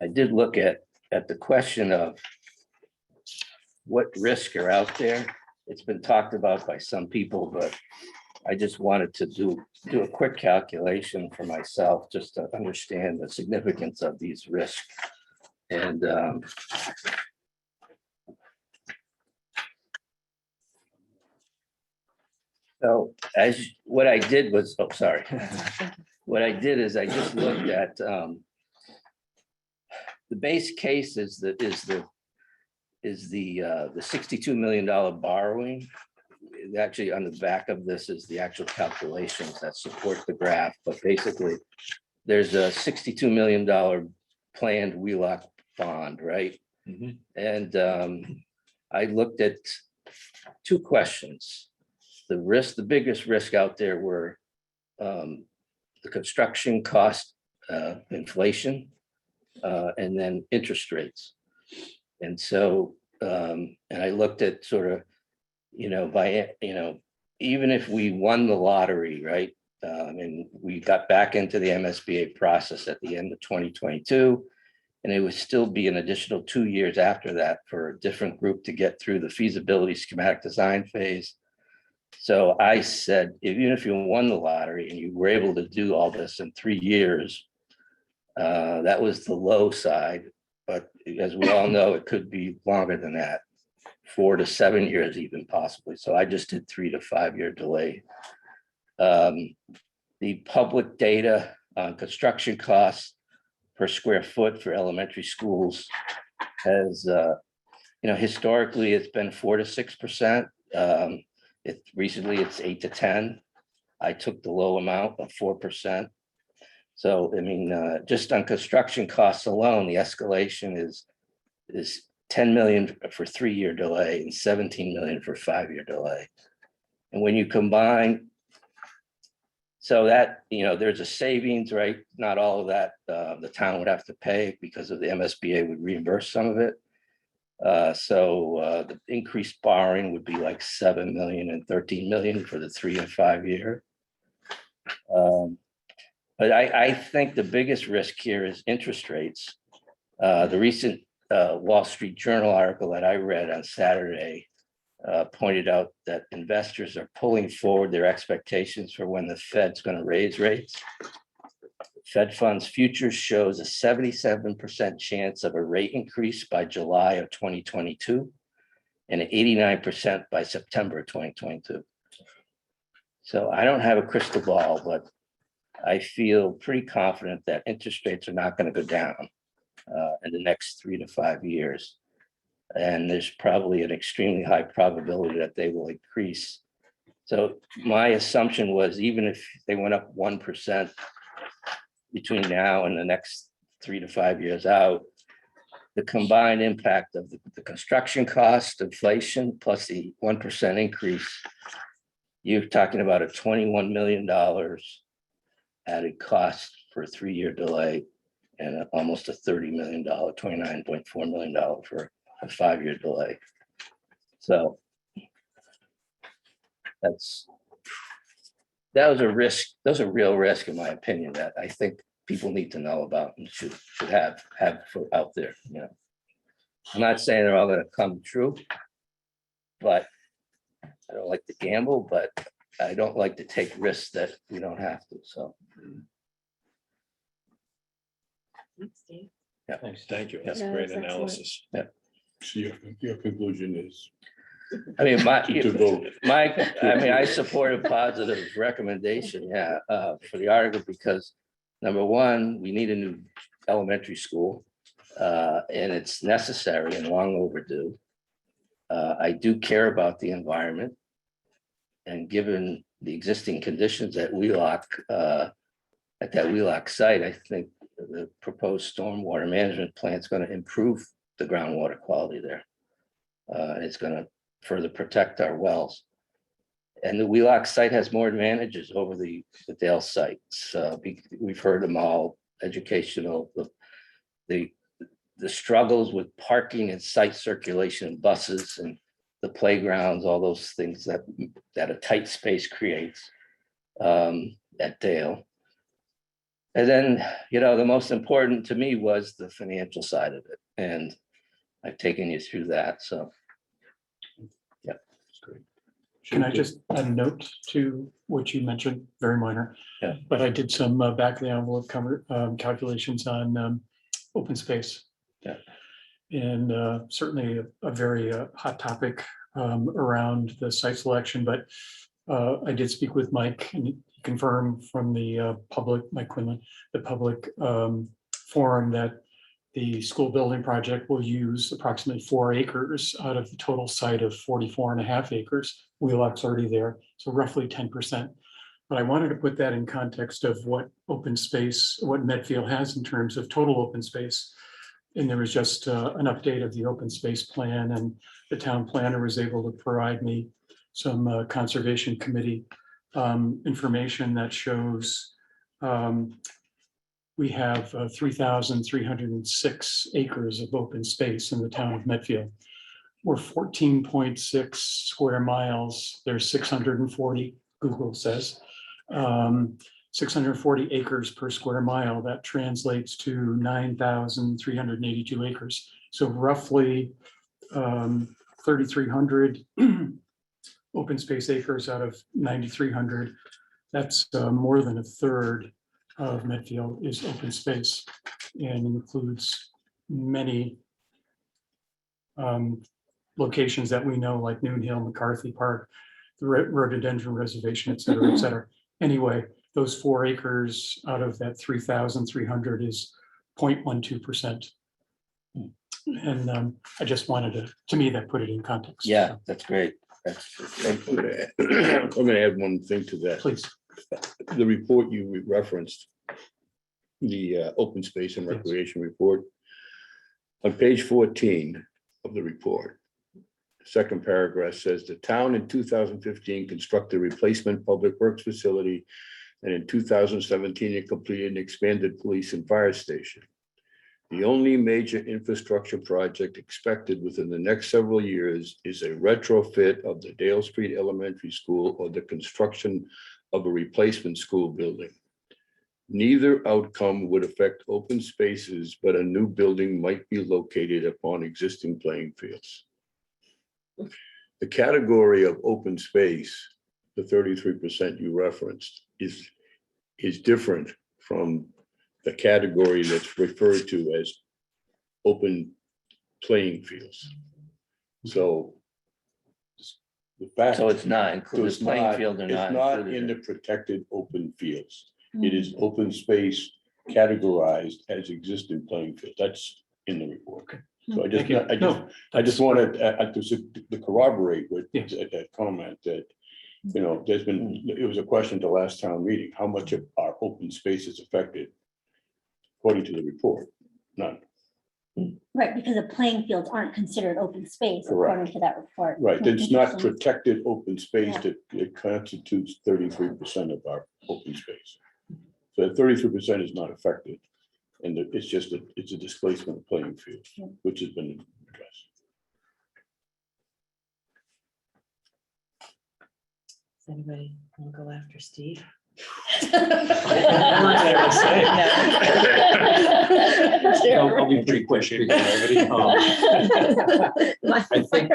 I did look at the question of what risks are out there. It's been talked about by some people, but I just wanted to do a quick calculation for myself just to understand the significance of these risks. And so what I did was, what I did is I just looked at the base case is the is the $62 million borrowing. Actually, on the back of this is the actual calculations that support the graph, but basically there's a $62 million planned WheeLock bond, right? Mhm. And I looked at two questions. The biggest risk out there were the construction cost, inflation, and then interest rates. And so, and I looked at sort of, even if we won the lottery, right? And we got back into the MSBA process at the end of 2022, and it would still be an additional 2 years after that for a different group to get through the feasibility schematic design phase. So I said, even if you won the lottery and you were able to do all this in 3 years, that was the low side. But as we all know, it could be longer than that, 4 to 7 years even possibly. So I just did 3 to 5 year delay. The public data on construction costs per square foot for elementary schools has, historically, it's been 4 to 6%. Recently it's 8 to 10. I took the low amount of 4%. So, I mean, just on construction costs alone, the escalation is 10 million for 3 year delay and 17 million for 5 year delay. And when you combine, so that, there's a savings, right? Not all of that, the town would have to pay because of the MSBA would reimburse some of it. So the increased borrowing would be like 7 million and 13 million for the 3 and 5 year. But I think the biggest risk here is interest rates. The recent Wall Street Journal article that I read on Saturday pointed out that investors are pulling forward their expectations for when the Fed's going to raise rates. Fed funds futures shows a 77% chance of a rate increase by July of 2022 and an 89% by September 2022. So I don't have a crystal ball, but I feel pretty confident that interest rates are not going to go down in the next 3 to 5 years. And there's probably an extremely high probability that they will increase. So my assumption was, even if they went up 1% between now and the next 3 to 5 years out, the combined impact of the construction cost, inflation, plus the 1% increase, you're talking about a $21 million added cost for a 3 year delay and almost a $30 million, $29.4 million for a 5 year delay. So that was a risk. Those are real risk, in my opinion, that I think people need to know about and should have out there. I'm not saying they're all going to come true, but I don't like to gamble, but I don't like to take risks that we don't have to. So Thanks, Steve. Thanks. Thank you. That's Yeah, great that's excellent. analysis. So your conclusion is I mean, to vote. I support a positive recommendation, for the article, because number one, we need a new elementary school, and it's necessary and long overdue. I do care about the environment, and given the existing conditions at Wheelock, at that Wheelock site, I think the proposed stormwater management plan is going to improve the groundwater quality there. And it's going to further protect our wells. And the Wheelock site has more advantages over the Dale sites. We've heard them all: educational, the struggles with parking and site circulation, buses and the playgrounds, all those things that a tight space creates at Dale. And then, the most important to me was the financial side of it. And I've taken you through that. So, yeah, it's great. Can I just add a note to what you mentioned? Very minor. Yeah. But I did some back of the envelope calculations on open space. Yeah. And certainly a very hot topic around the site selection, but I did speak with Mike, and he confirmed from the public, Mike Quinlan, the public forum, that the school building project will use approximately 4 acres out of the total site of 44.5 acres. Wheelock's already there, so roughly 10%. But I wanted to put that in context of what open space, what Medfield has in terms of total open space. And there was just an update of the open space plan, and the town planner was able to provide me some conservation committee information that shows we have 3,306 acres of open space in the town of Medfield. We're 14.6 square miles. There's 640, Google says, 640 acres per square mile. That translates to 9,382 acres. So roughly 3,300 open space acres out of 9,300. That's more than a third of Medfield is open space, and includes many locations that we know, like Noon Hill, McCarthy Park, the rhododendron reservation, et cetera, et cetera. Anyway, those 4 acres out of that 3,300 is 0.12%. And I just wanted to me, that put it in context. Yeah, that's great. I'm gonna add one thing to that. Please. The report you referenced, the open space and recreation report. On page 14 of the report, second paragraph says the town in 2015 constructed a replacement public works facility, and in 2017 it completed an expanded police and fire station. The only major infrastructure project expected within the next several years is a retrofit of the Dale Street Elementary School or the construction of a replacement school building. Neither outcome would affect open spaces, but a new building might be located upon existing playing fields. The category of open space, the 33% you referenced, is different from the category that's referred to as open playing fields. So the fact. So it's not included, It's playing not- field or it's not not included in in- the protected open fields. It is open space categorized as existing playing field. That's in the report. So I just, Thank you. No, I just wanted to corroborate with Yes. that comment that, you know, there's been, it was a question to last town meeting, how much of our open space is affected? According to the report, none. Right, because the playing fields aren't considered open space Correct. according to that report. Right, it's not Interesting. protected open space Yeah. that it constitutes 33% of our open space. So 33% is not affected. And it's just it's a displacement of playing field, Yeah. which has been addressed. Does anybody want to go after Steve? I'll be pretty quick. I think-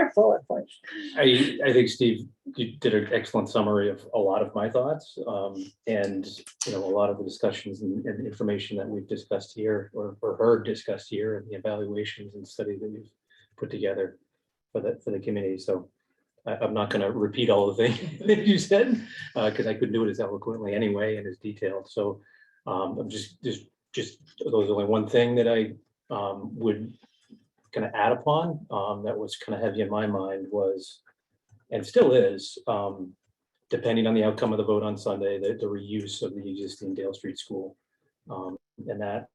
I think, Steve, you did an excellent summary of a lot of my thoughts. And, you know, a lot of the discussions and information that we've discussed here or heard discussed here, and the evaluations and studies that you've put together for the committee. So I'm not going to repeat all the things that you said, because I couldn't do it as eloquently anyway and as detailed. So I'm just those are only one thing that I would kind of add upon that was kind of heavy in my mind was, and still is, depending on the outcome of the vote on Sunday, the reuse of the existing Dale Street School. And that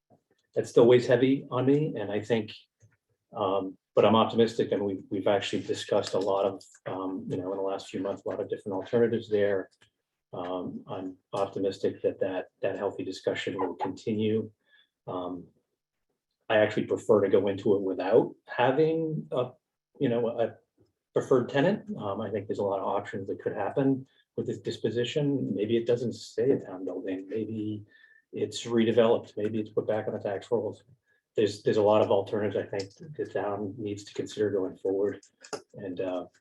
still weighs heavy on me. And I think, but I'm optimistic, and we've actually discussed a lot of, you know, in the last few months, a lot of different alternatives there. I'm optimistic that healthy discussion will continue. I actually prefer to go into it without having a preferred tenant. I think there's a lot of options that could happen with this disposition. Maybe it doesn't stay a town building. Maybe it's redeveloped. Maybe it's put back on the tax rolls. There's a lot of alternatives I think the town needs to consider going forward. And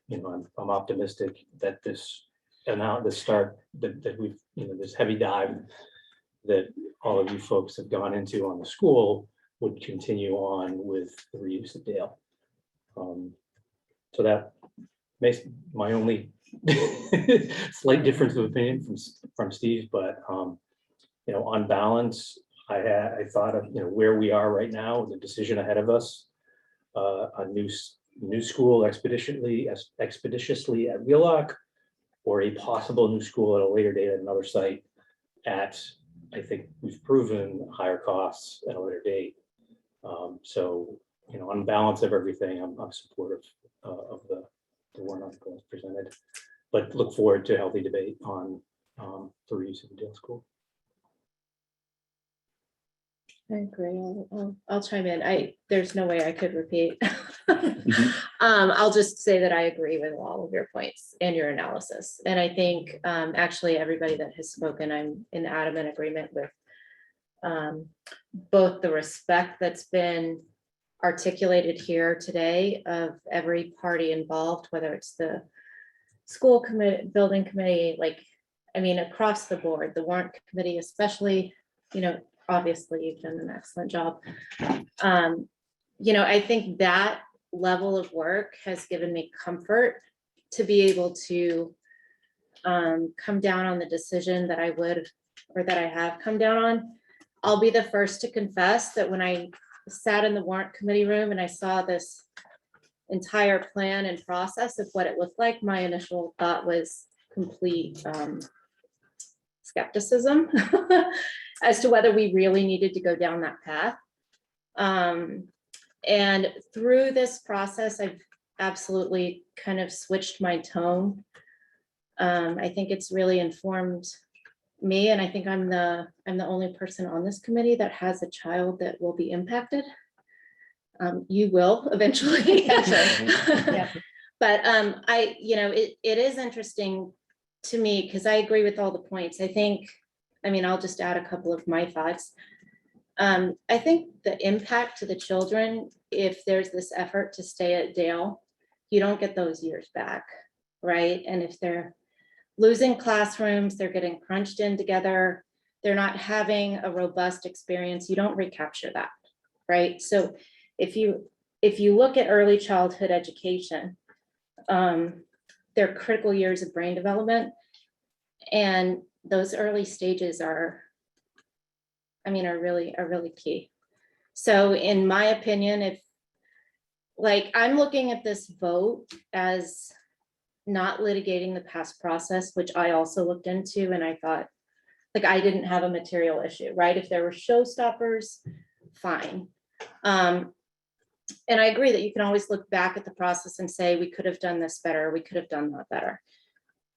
you know, I'm optimistic that this amount, the start that we've, you know, this heavy dive that all of you folks have gone into on the school would continue on with the reuse of Dale. So that makes my only slight difference of opinion from Steve, but you know, on balance, I thought of, where we are right now, the decision ahead of us. A new school expeditiously at Wheelock, or a possible new school at a later date at another site at, I think we've proven higher costs at a later date. So, on balance of everything, I'm supportive of the warrant article as presented, but look forward to a healthy debate on the reuse of the Dale School. I agree. I'll chime in. There's no way I could repeat. I'll just say that I agree with all of your points and your analysis. And I think actually everybody that has spoken, I'm in adamant agreement with both the respect that's been articulated here today of every party involved, whether it's the school committee, building committee, across the board, the warrant committee, especially, obviously you've done an excellent job. I think that level of work has given me comfort to be able to come down on the decision that I would, or that I have come down on. I'll be the first to confess that when I sat in the warrant committee room and I saw this entire plan and process of what it looked like, my initial thought was complete skepticism as to whether we really needed to go down that path. And through this process, I've absolutely kind of switched my tone. I think it's really informed me, and I think I'm the only person on this committee that has a child that will be impacted. You will eventually. Yeah. But it is interesting to me because I agree with all the points. I'll just add a couple of my thoughts. I think the impact to the children, if there's this effort to stay at Dale, you don't get those years back, right? And if they're losing classrooms, they're getting crunched in together, they're not having a robust experience, you don't recapture that, right? So if you look at early childhood education, they're critical years of brain development, and those early stages are really key. So in my opinion, I'm looking at this vote as not litigating the past process, which I also looked into, and I thought, I didn't have a material issue, right? If there were showstoppers, fine. And I agree that you can always look back at the process and say, we could have done this better, we could have done that better.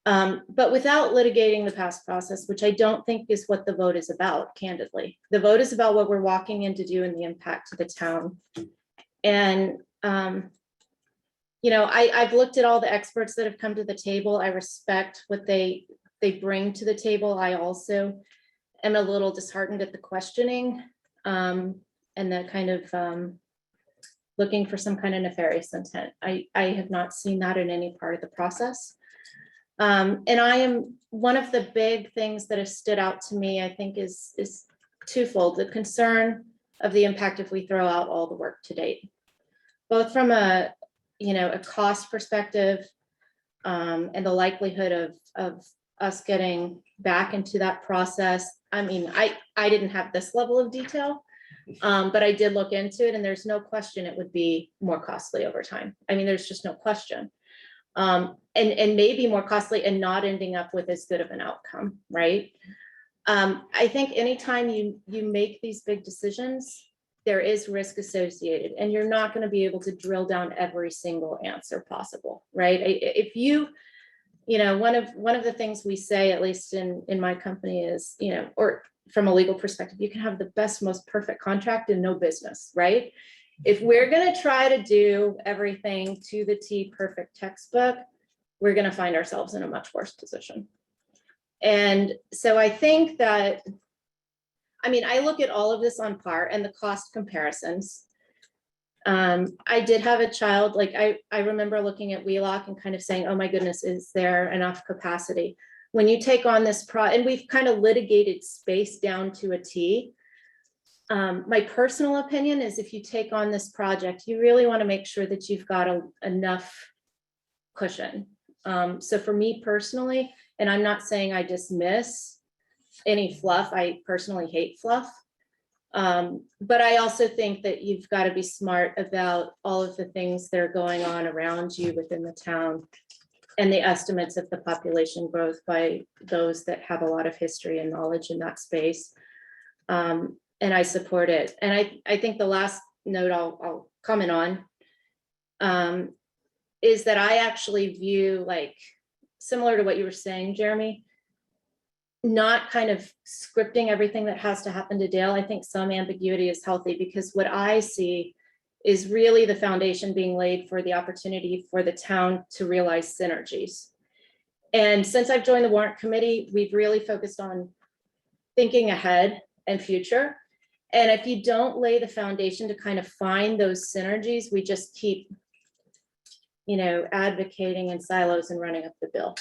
But without litigating the past process, which I don't think is what the vote is about, candidly. The vote is about what we're walking in to do and the impact to the town. And, I've looked at all the experts that have come to the table. I respect what they bring to the table. I also am a little disheartened at the questioning and the kind of looking for some kind of nefarious intent. I have not seen that in any part of the process. And I am, one of the big things that has stood out to me, I think is twofold: the concern of the impact if we throw out all the work to date, both from a cost perspective and the likelihood of us getting back into that process. I didn't have this level of detail, but I did look into it, and there's no question it would be more costly over time. There's just no question. And maybe more costly and not ending up with as good of an outcome, right? I think anytime you make these big decisions, there is risk associated, and you're not going to be able to drill down every single answer possible, right? If one of the things we say, at least in my company, is, or from a legal perspective, you can have the best, most perfect contract and no business, right? If we're going to try to do everything to the T perfect textbook, we're going to find ourselves in a much worse position. And so I think that, I look at all of this on par and the cost comparisons. I did have a child, I remember looking at Wheelock and kind of saying, oh my goodness, is there enough capacity? When you take on this and we've kind of litigated space down to a T. My personal opinion is, if you take on this project, you really want to make sure that you've got enough cushion. So for me personally, and I'm not saying I dismiss any fluff, I personally hate fluff. But I also think that you've got to be smart about all of the things that are going on around you within the town and the estimates of the population growth by those that have a lot of history and knowledge in that space. And I support it. And I think the last note I'll comment on is that I actually view, like, similar to what you were saying, Jeremy, not kind of scripting everything that has to happen to Dale. I think some ambiguity is healthy, because what I see is really the foundation being laid for the opportunity for the town to realize synergies. And since I've joined the Warrant Committee, we've really focused on thinking ahead and future. And if you don't lay the foundation to kind of find those synergies, we just keep, advocating in silos and running up the bill.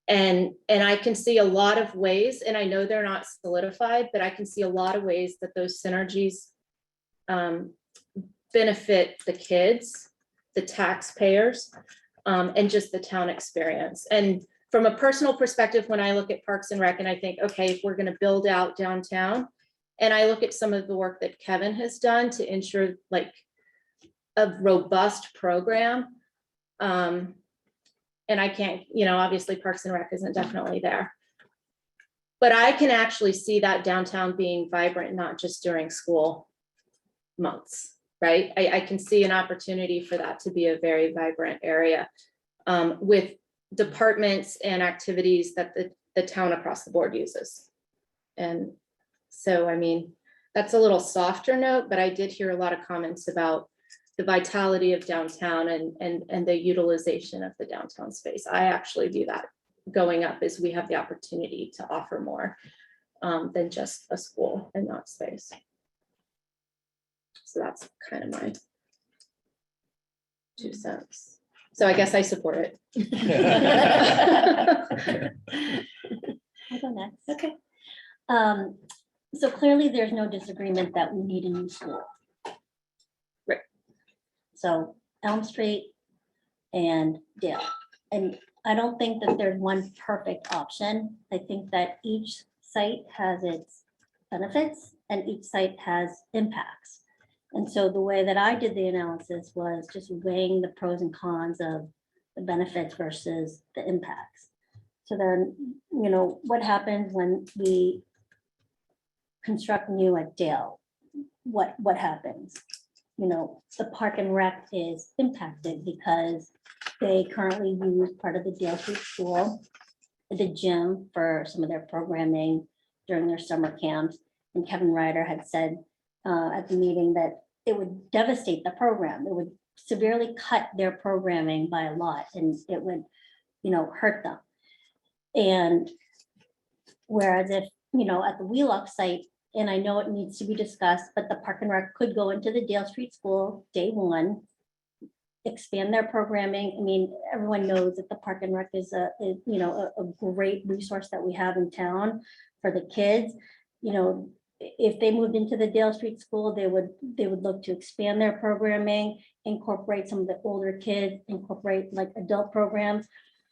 And I can see a lot of ways, and I know they're not solidified, but I can see a lot of ways that those synergies benefit the kids, the taxpayers, and just the town experience. And from a personal perspective, when I look at Parks and Rec and I think, okay, if we're going to build out downtown, and I look at some of the work that Kevin has done to ensure like a robust program, and I can't, obviously Parks and Rec isn't definitely there, but I can actually see that downtown being vibrant, not just during school months, right? I can see an opportunity for that to be a very vibrant area with departments and activities that the town across the board uses. And so, that's a little softer note, but I did hear a lot of comments about the vitality of downtown and the utilization of the downtown space. I actually view that going up as we have the opportunity to offer more than just a school and not space. So that's kind of my 2 cents. So I guess I support it. I'll go next. Okay. So clearly there's no disagreement that we need a new school. Right. So Elm Street and Dale. And I don't think that there's one perfect option. I think that each site has its benefits and each site has impacts. And so the way that I did the analysis was just weighing the pros and cons of the benefits versus the impacts. So then, what happens when we construct new at Dale? What happens? The Park and Rec is impacted because they currently use part of the Dale Street School, the gym, for some of their programming during their summer camps. And Kevin Ryder had said at the meeting that it would devastate the program. It would severely cut their programming by a lot, and it would, hurt them. And whereas if, at the Wheelock site, and I know it needs to be discussed, but the Park and Rec could go into the Dale Street School day one, expand their programming. Everyone knows that the Park and Rec is a great resource that we have in town for the kids. If they moved into the Dale Street School, they would look to expand their programming, incorporate some of the older kids, incorporate like adult programs.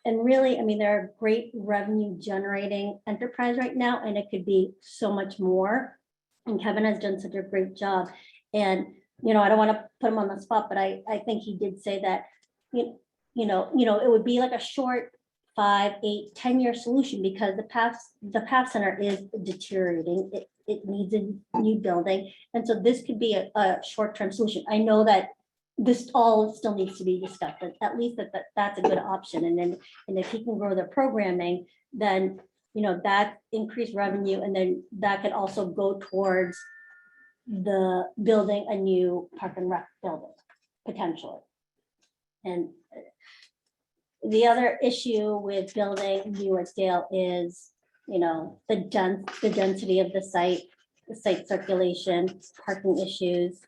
And really, they're a great revenue generating enterprise right now, and it could be so much more. And Kevin has done such a great job. And, I don't want to put him on the spot, but I think he did say that, it would be like a short 5, 8, 10-year solution, because the PAF Center is deteriorating. It needs a new building. And so this could be a short-term solution. I know that this all still needs to be discussed, but at least that's a good option. And if he can grow their programming, then, that increased revenue, and then that could also go towards the building a new Park and Rec building, potentially. And the other issue with building new at Dale is, the density of the site circulation, parking issues.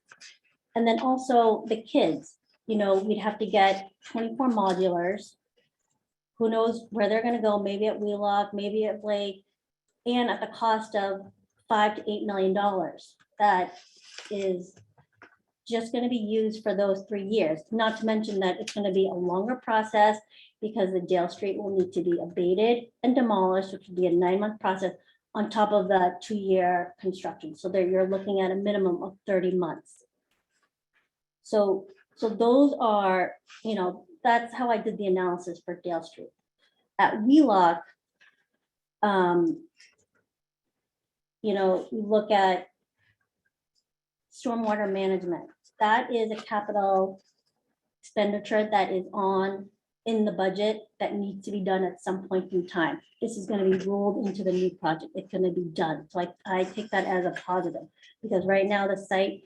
And then also the kids, we'd have to get 24 modulars. Who knows where they're gonna go, maybe at Wheelock, maybe at Blake, and at the cost of $5 to $8 million. That is just gonna be used for those 3 years, not to mention that it's gonna be a longer process because the Dale Street will need to be abated and demolished, which would be a 9-month process on top of the 2-year construction. So there you're looking at a minimum of 30 months. So those are, that's how I did the analysis for Dale Street. At Wheelock, you look at stormwater management. That is a capital expenditure that is in the budget that needs to be done at some point in time. This is going to be rolled into the new project. It's going to be done. So I take that as a positive, because right now the site,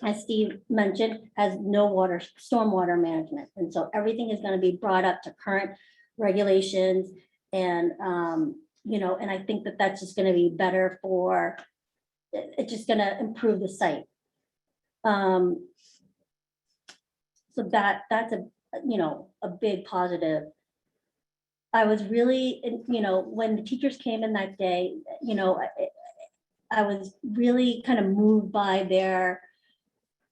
as Steve mentioned, has no stormwater management. And so everything is going to be brought up to current regulations. And, and I think that that's just going to be better it's just going to improve the site. So that's a big positive. I was really, when the teachers came in that day, I was really kind of moved by their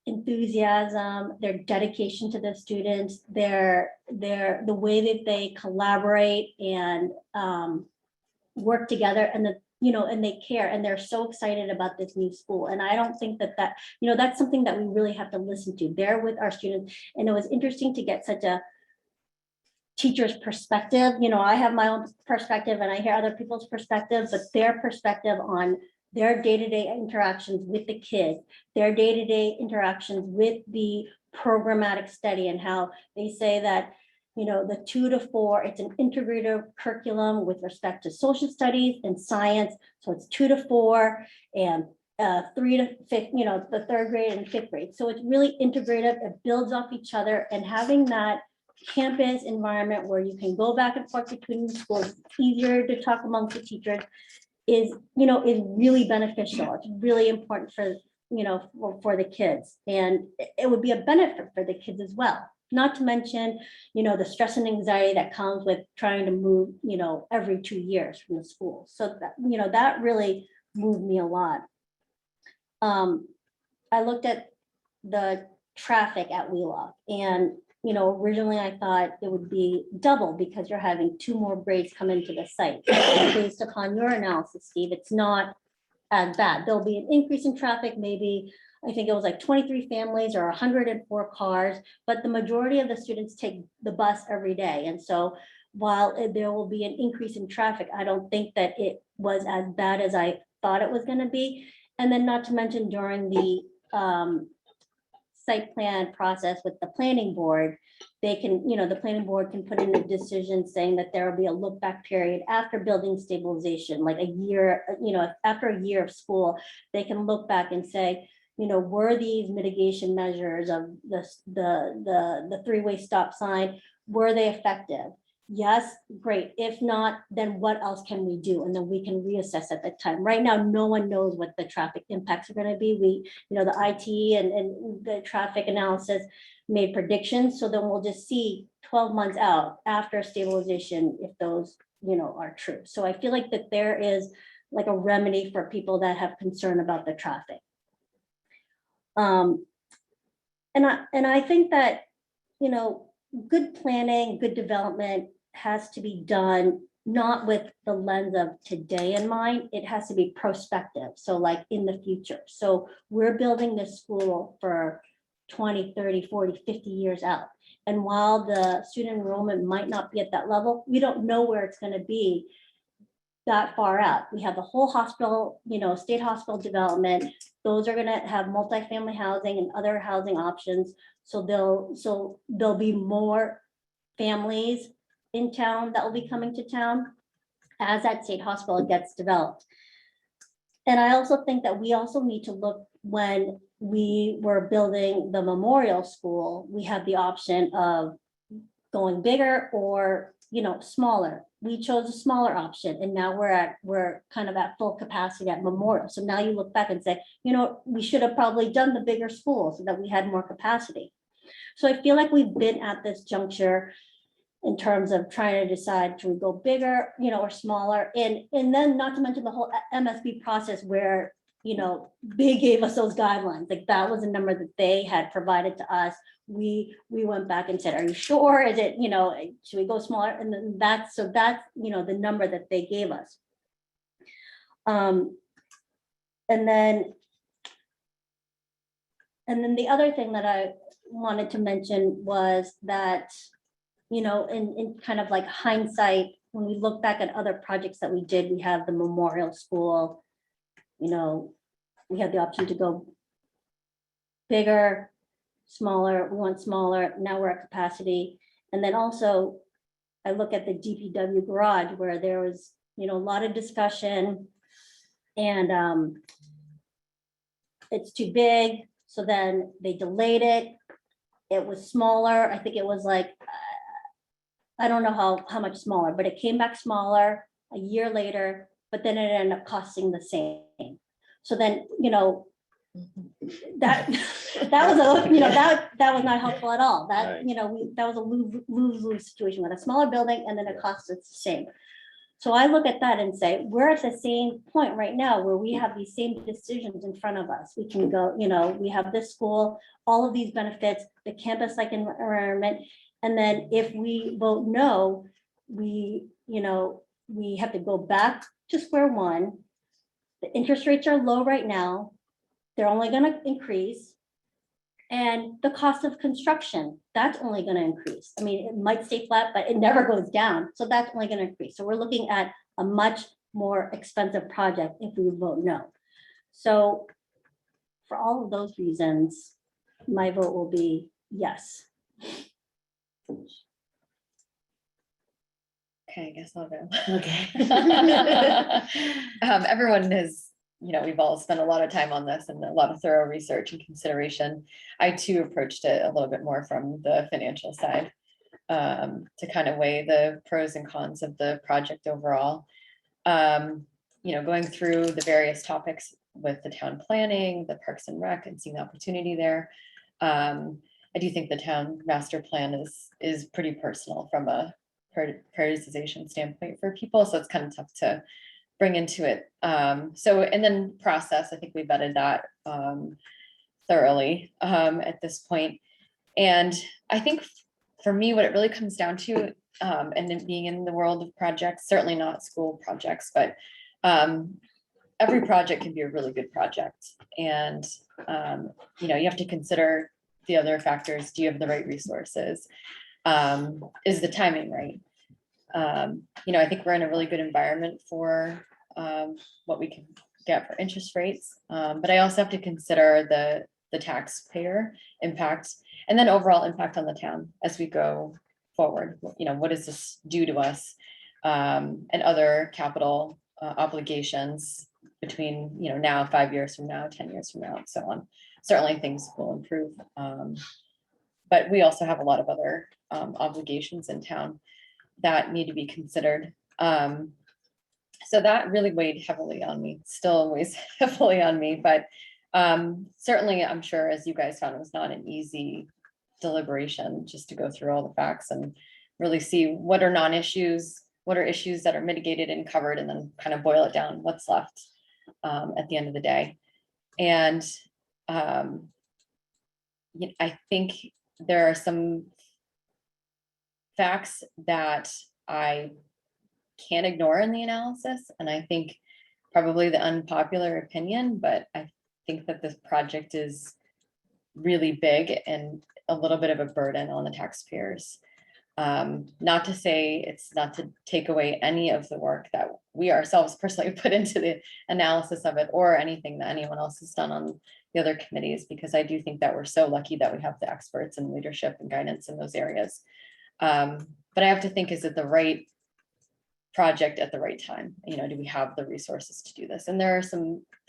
enthusiasm, their dedication to the students, the way that they collaborate and work together, and and they care, and they're so excited about this new school. And I don't think that that's something that we really have to listen to. They're with our students, and it was interesting to get such a teacher's perspective. I have my own perspective and I hear other people's perspectives, but their perspective on their day-to-day interactions with the kids, their day-to-day interactions with the programmatic study, and how they say that, the 2 to 4, it's an integrative curriculum with respect to social studies and science. So it's 2 to 4 and 3 to 5, the 3rd grade and 5th grade. So it's really integrative. It builds off each other, and having that campus environment where you can go back and forth between the schools, it's easier to talk amongst the teachers, is really beneficial. It's really important for the kids, and it would be a benefit for the kids as well. Not to mention, the stress and anxiety that comes with trying to move, every 2 years from the school. So that, that really moved me a lot. I looked at the traffic at Wheelock, and originally I thought it would be double because you're having 2 more grades come into the site. Based upon your analysis, Steve, it's not as bad. There'll be an increase in traffic, maybe, I think it was like 23 families or 104 cars, but the majority of the students take the bus every day. And so while there will be an increase in traffic, I don't think that it was as bad as I thought it was going to be. And then not to mention during the site plan process with the planning board, they can, the planning board can put in a decision saying that there will be a look back period after building stabilization, like a year, after a year of school, they can look back and say, were these mitigation measures of the 3-way stop sign, were they effective? Yes, great. If not, then what else can we do? And then we can reassess at that time. Right now, no one knows what the traffic impacts are going to be. The IT and the traffic analysis made predictions. So then we'll just see 12 months out after stabilization if those, are true. So I feel like that there is like a remedy for people that have concern about the traffic. And I think that, good planning, good development has to be done not with the lens of today in mind. It has to be prospective. So like in the future. So we're building this school for 20, 30, 40, 50 years out. And while the student enrollment might not be at that level, we don't know where it's going to be that far out. We have the whole hospital, state hospital development. Those are going to have multifamily housing and other housing options. So there'll be more families in town that will be coming to town as that state hospital gets developed. And I also think that we also need to look, when we were building the memorial school, we had the option of going bigger or, smaller. We chose a smaller option, and now we're kind of at full capacity at Memorial. So now you look back and say, we should have probably done the bigger school so that we had more capacity. So I feel like we've been at this juncture in terms of trying to decide, should we go bigger, or smaller? And then not to mention the whole MSB process where, they gave us those guidelines. Like that was a number that they had provided to us. We went back and said, are you sure? Is it, should we go smaller? And then that's the number that they gave us. And then the other thing that I wanted to mention was that, you know, in kind of like hindsight, when we look back at other projects that we did, we have the memorial school, you know, we had the option to go bigger, smaller, we went smaller, now we're at capacity. And then also, I look at the DPW garage where there was, you know, a lot of discussion and it's too big. So then they delayed it. It was smaller. I think it was like, I don't know how much smaller, but it came back smaller a year later, but then it ended up costing the same. So then, you know, that was a, you know, that was not helpful at all. That, Right. you know, that was a lose-lose situation with a smaller building and then it costs us the same. So I look at that and say, we're at the same point right now where we have these same decisions in front of us. We can go, you know, we have this school, all of these benefits, the campus-like environment. And then if we vote no, we, you know, we have to go back to square one. The interest rates are low right now. They're only gonna increase. And the cost of construction, that's only gonna increase. I mean, it might stay flat, but it never goes down. So that's only gonna increase. So we're looking at a much more expensive project if we vote no. So for all of those reasons, my vote will be yes. Okay, I guess I'll go. Okay. Everyone has, you know, we've all spent a lot of time on this and a lot of thorough research and consideration. I too approached it a little bit more from the financial side to kind of weigh the pros and cons of the project overall. You know, going through the various topics with the town planning, the Parks and Rec, and seeing the opportunity there. I do think the town master plan is pretty personal from a prioritization standpoint for people, so it's kind of tough to bring into it. So, and then process, I think we vetted that thoroughly at this point. And I think for me, what it really comes down to, and then being in the world of projects, certainly not school projects, but every project can be a really good project. And, you know, you have to consider the other factors. Do you have the right resources? Is the timing right? You know, I think we're in a really good environment for what we can get for interest rates. But I also have to consider the taxpayer impact and then overall impact on the town as we go forward. You know, what does this do to us and other capital obligations between, you know, now, 5 years from now, 10 years from now, and so on. Certainly things will improve. But we also have a lot of other obligations in town that need to be considered. So that really weighed heavily on me, still weighs heavily on me, but certainly I'm sure, as you guys found, it was not an easy deliberation just to go through all the facts and really see what are non-issues, what are issues that are mitigated and covered, and then kind of boil it down, what's left at the end of the day. And I think there are some facts that I can't ignore in the analysis. And I think probably the unpopular opinion, but I think that this project is really big and a little bit of a burden on the taxpayers. Not to say it's not to take away any of the work that we ourselves personally put into the analysis of it, or anything that anyone else has done on the other committees, because I do think that we're so lucky that we have the experts and leadership and guidance in those areas. But I have to think, is it the right project at the right time? You know, do we have the resources to do this? And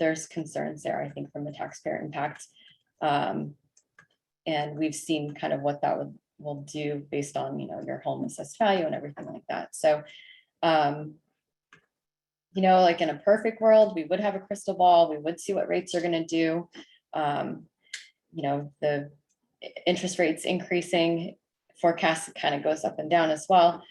there's concerns there, I think, from the taxpayer impact. And we've seen kind of what that will do based on, you know, your home assessed value and everything like that. So, you know, like in a perfect world, we would have a crystal ball, we would see what rates are going to do. You know, the interest rates increasing forecast kind of goes up and down as well.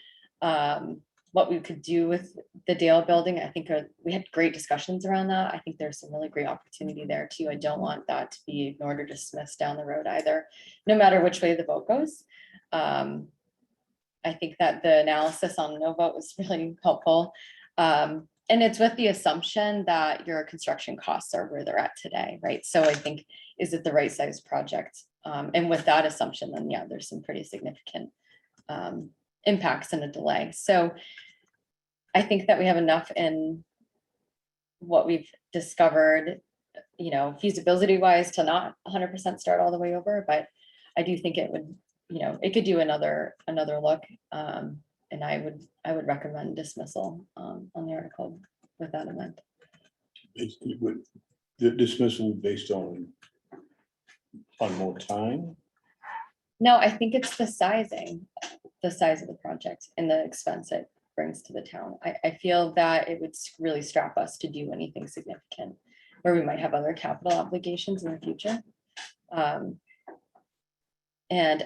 What we could do with the Dale building, I think we had great discussions around that. I think there's some really great opportunity there too. I don't want that to be ignored or dismissed down the road either, no matter which way the vote goes. I think that the analysis on no vote was really helpful. And it's with the assumption that your construction costs are where they're at today, right? So I think, is it the right size project? And with that assumption, then yeah, there's some pretty significant impacts and a delay. So I think that we have enough in what we've discovered, you know, feasibility wise to not 100% start all the way over, but I do think it would, you know, it could do another look. And I would recommend dismissal on the article with that amendment. The dismissal based on more time? No, I think it's the sizing, the size of the project and the expense it brings to the town. I feel that it would really strap us to do anything significant where we might have other capital obligations in the future. And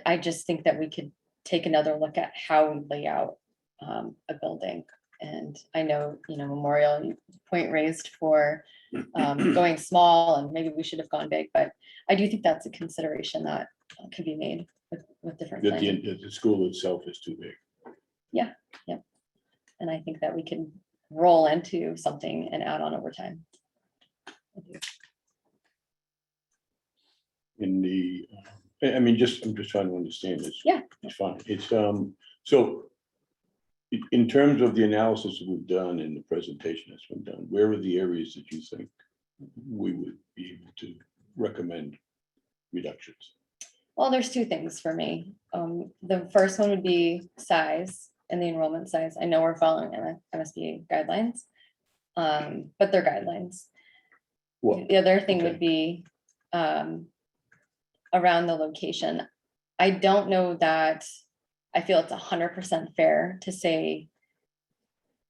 I just think that we could take another look at how we lay out a building. And I know, you know, Memorial point raised for going small and maybe we should have gone big, but I do think that's a consideration that could be made with different That planning. the school itself is too big. Yeah. And I think that we can roll into something and add on over time. I do. In the, I mean, I'm just trying to understand this. Yeah. It's fine. It's, so in terms of the analysis that we've done and the presentation that's been done, where are the areas that you think we would be able to recommend reductions? Well, there's two things for me. The first one would be size and the enrollment size. I know we're following MSBA guidelines, but they're guidelines. Well, The other thing okay. would be around the location. I don't know that I feel it's 100% fair to say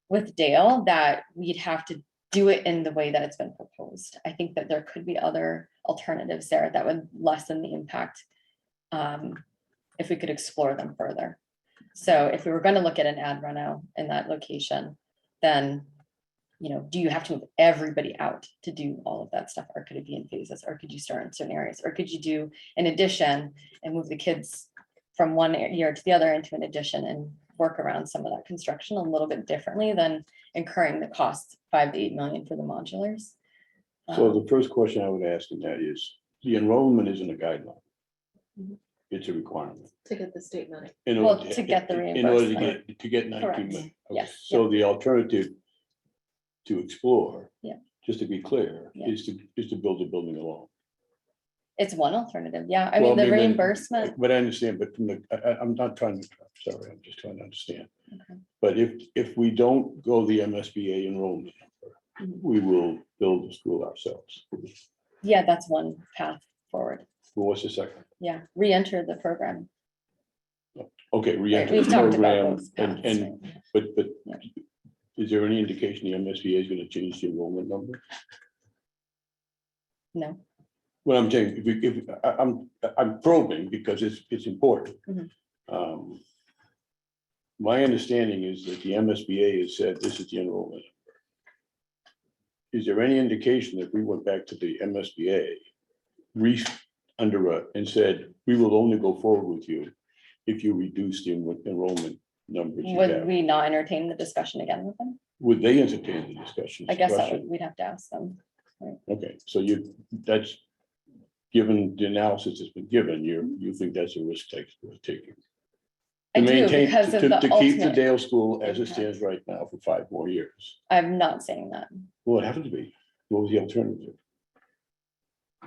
with Dale that we'd have to do it in the way that it's been proposed. I think that there could be other alternatives there that would lessen the impact if we could explore them further. So if we were going to look at an ad reno in that location, then, you know, do you have to move everybody out to do all of that stuff? Or could it be in phases? Or could you start in certain areas? Or could you do an addition and move the kids from one year to the other into an addition and work around some of that construction a little bit differently than incurring the cost 5 to 8 million for the modulars? So the first question I would ask in that is, the enrollment isn't a guideline. Mhm. It's a requirement. To get the state money. In Well, order to get the In order reimbursement. to get 19 Correct. million. Okay. Yes, So the alternative to explore, Yeah. just to be clear, Yeah. is to build a building alone. It's one alternative. Yeah. I Well, mean, the maybe- reimbursement. But I understand, but from the, I'm not trying to, sorry, I'm just trying to understand. Okay. But if we don't go the MSBA enrollment number, Mhm. we will build the school ourselves. Yeah, that's one path forward. Well, what's the second? Yeah, re-enter the program. Okay, Right, re-enter we've the talked about program, those and, paths, and, right? but Yeah. is there any indication the MSBA is gonna change the enrollment number? No. Well, I'm saying, I'm probing because it's important. Mhm. My understanding is that the MSBA has said this is the enrollment. Is there any indication that we went back to the MSBA, and said, we will only go forward with you if you reduce the enrollment numbers you Would have? we not entertain the discussion again with them? Would they entertain the discussion? I guess we'd have to ask them. Okay, so that's, given the analysis that's been given, you think that's a risk worth taking? I To do, maintain, because of to the keep the ultimate, Dale School as it impact. stands right now for 5 more years. I'm not saying that. Well, it happened to be. What was the alternative?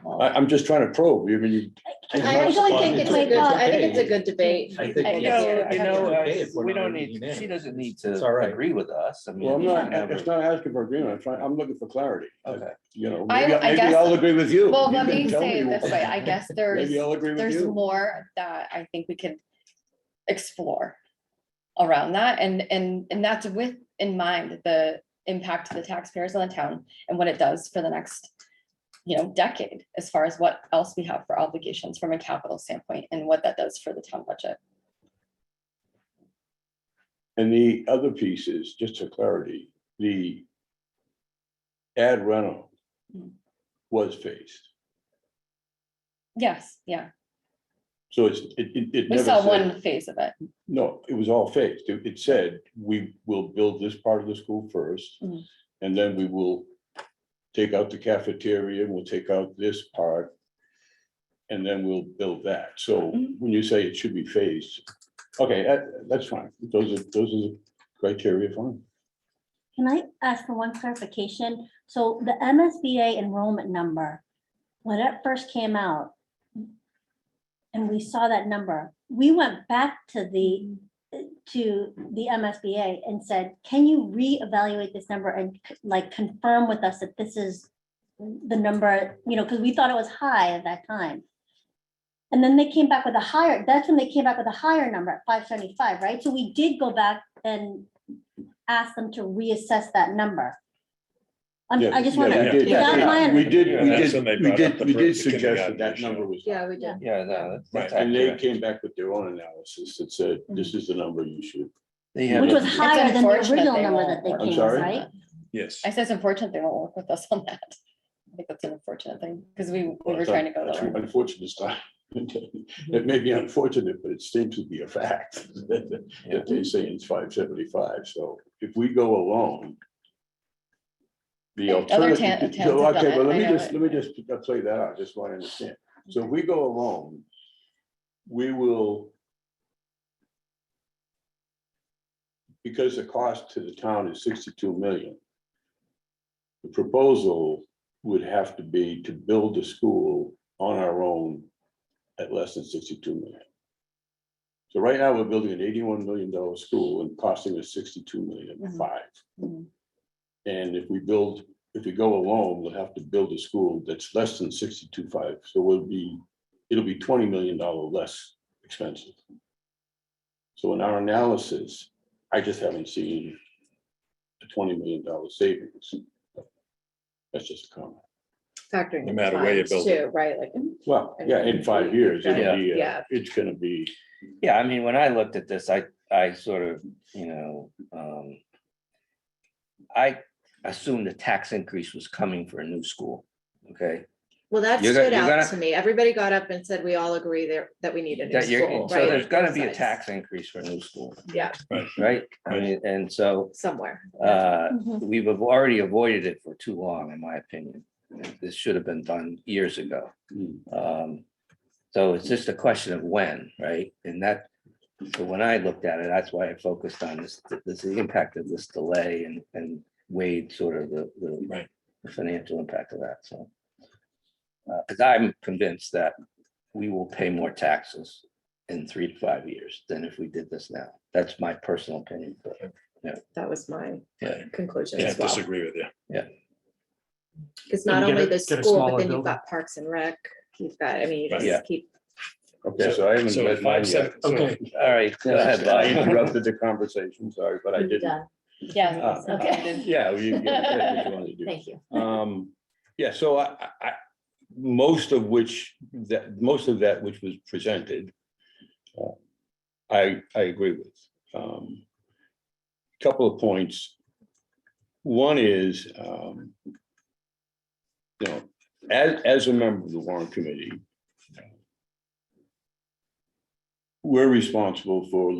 Well, I'm just trying to probe. I mean, I actually think it's a good, I think it's a good debate. I think People it's- to you have know, their- okay if we're we not don't making need, she unanimous. doesn't need It's to all right. agree with us. I mean. well, I'm we not, can have it's a- not asking for agreement. I'm looking for clarity. Okay. You know, I maybe guess- I'll agree with you. well, You let can me tell say it what- this way. I guess Maybe I'll agree with there's you. more that I think we could explore around that. And that's with in mind the impact to the taxpayers on the town and what it does for the next, decade, as far as what else we have for obligations from a capital standpoint and what that does for the town budget. And the other piece is, just for clarity, the ad rental Mm. was phased. Yes, yeah. So it We never saw said, one phase of it. no, it was all phased. It said, we will build this part of the school first. Mhm. And then we will take out the cafeteria, we'll take out this part. And then we'll build that. So when you say it should be phased, okay, that's fine. Those are the criteria, fine. Can I ask for one clarification? So the MSBA enrollment number, when it first came out, and we saw that number, we went back to the MSBA and said, can you reevaluate this number and like confirm with us that this is the number, you know, because we thought it was high at that time. And then they came back with a higher, that's when they came back with a higher number at 575, right? So we did go back and ask them to reassess that number. Yeah, I just yeah, want we to, did. we That's when they brought up the we did kindergarten suggest that issue. number was. Yeah, we did. Yeah, no, that's And they accurate. came back with their own analysis that said, this is the number you should. They have which a- was higher than the unfortunate original they number won't that they work I'm came sorry? with, right? Yes. I said it's unfortunate they won't work with us on that. I think that's an unfortunate thing, because we were trying to go That's lower. unfortunate, it's not. It may be unfortunate, but it seems to be a fact that they say it's 575. So if we go alone. The Other alternative. towns have So, done okay, it, but I know let me just play that out, just so I understand. So if we go alone, we will. Because the cost to the town is 62 million. The proposal would have to be to build a school on our own at less than 62 million. So right now, we're building an $81 million school and costing us 62 million, Mhm. 5. Mhm. And if we go alone, we'll have to build a school that's less than 62.5, so it'll be $20 million less expensive. So in our analysis, I just haven't seen a $20 million savings. That's just a comment. Factoring No in matter where you times build it. too, right? Like, Well, I yeah, mean, in 5 you- years, you've it'll got- be, yeah. it's gonna be, Yeah, I mean, when I looked at this, I sort of, I assumed the tax increase was coming for a new school, okay? well, that You're gonna- stood you're out gonna- to me. Everybody got up and said, we all agree there that we need a new That you're, school, so right? there's gonna be a Both tax sides. increase for a new school, Yeah, right? I mean, and so, somewhere. Mhm. we've already avoided it for too long, in my opinion. This should have been done years ago. So it's just a question of when, right? And that, so when I looked at it, that's why I focused on this, the impact of this delay and weighed sort of the Right. the financial impact of that, so. Because I'm convinced that we will pay more taxes in 3 to 5 years than if we did this now. That's my personal opinion, but That was my yeah. conclusion Can't as well. disagree with you. Because Can not you only get the a school, but smaller then you've building? got Parks and Rec, you've got, I mean, you Right. Yeah. just keep. okay, so I haven't So read mine yet. 5, 7, Okay, All right, go ahead, I Bob. interrupted the conversation, sorry, but I You're didn't. done. Yeah. Ah, Okay. Yeah, well, you get what you want to do. Thank you. Yeah, so most of that which was presented, I agree with. Couple of points. One is, as a member of the Warrant Committee, we're responsible for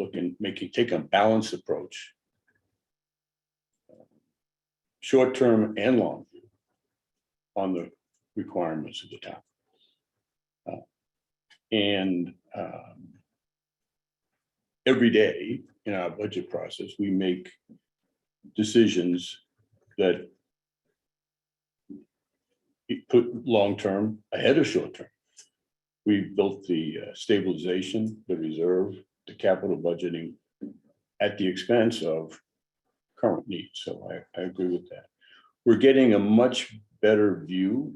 take a balanced approach, short-term and long view, on the requirements of the town. And every day in our budget process, we make decisions that put long-term ahead of short-term. We built the stabilization, the reserve, the capital budgeting at the expense of current needs. So I agree with that. We're getting a much better view,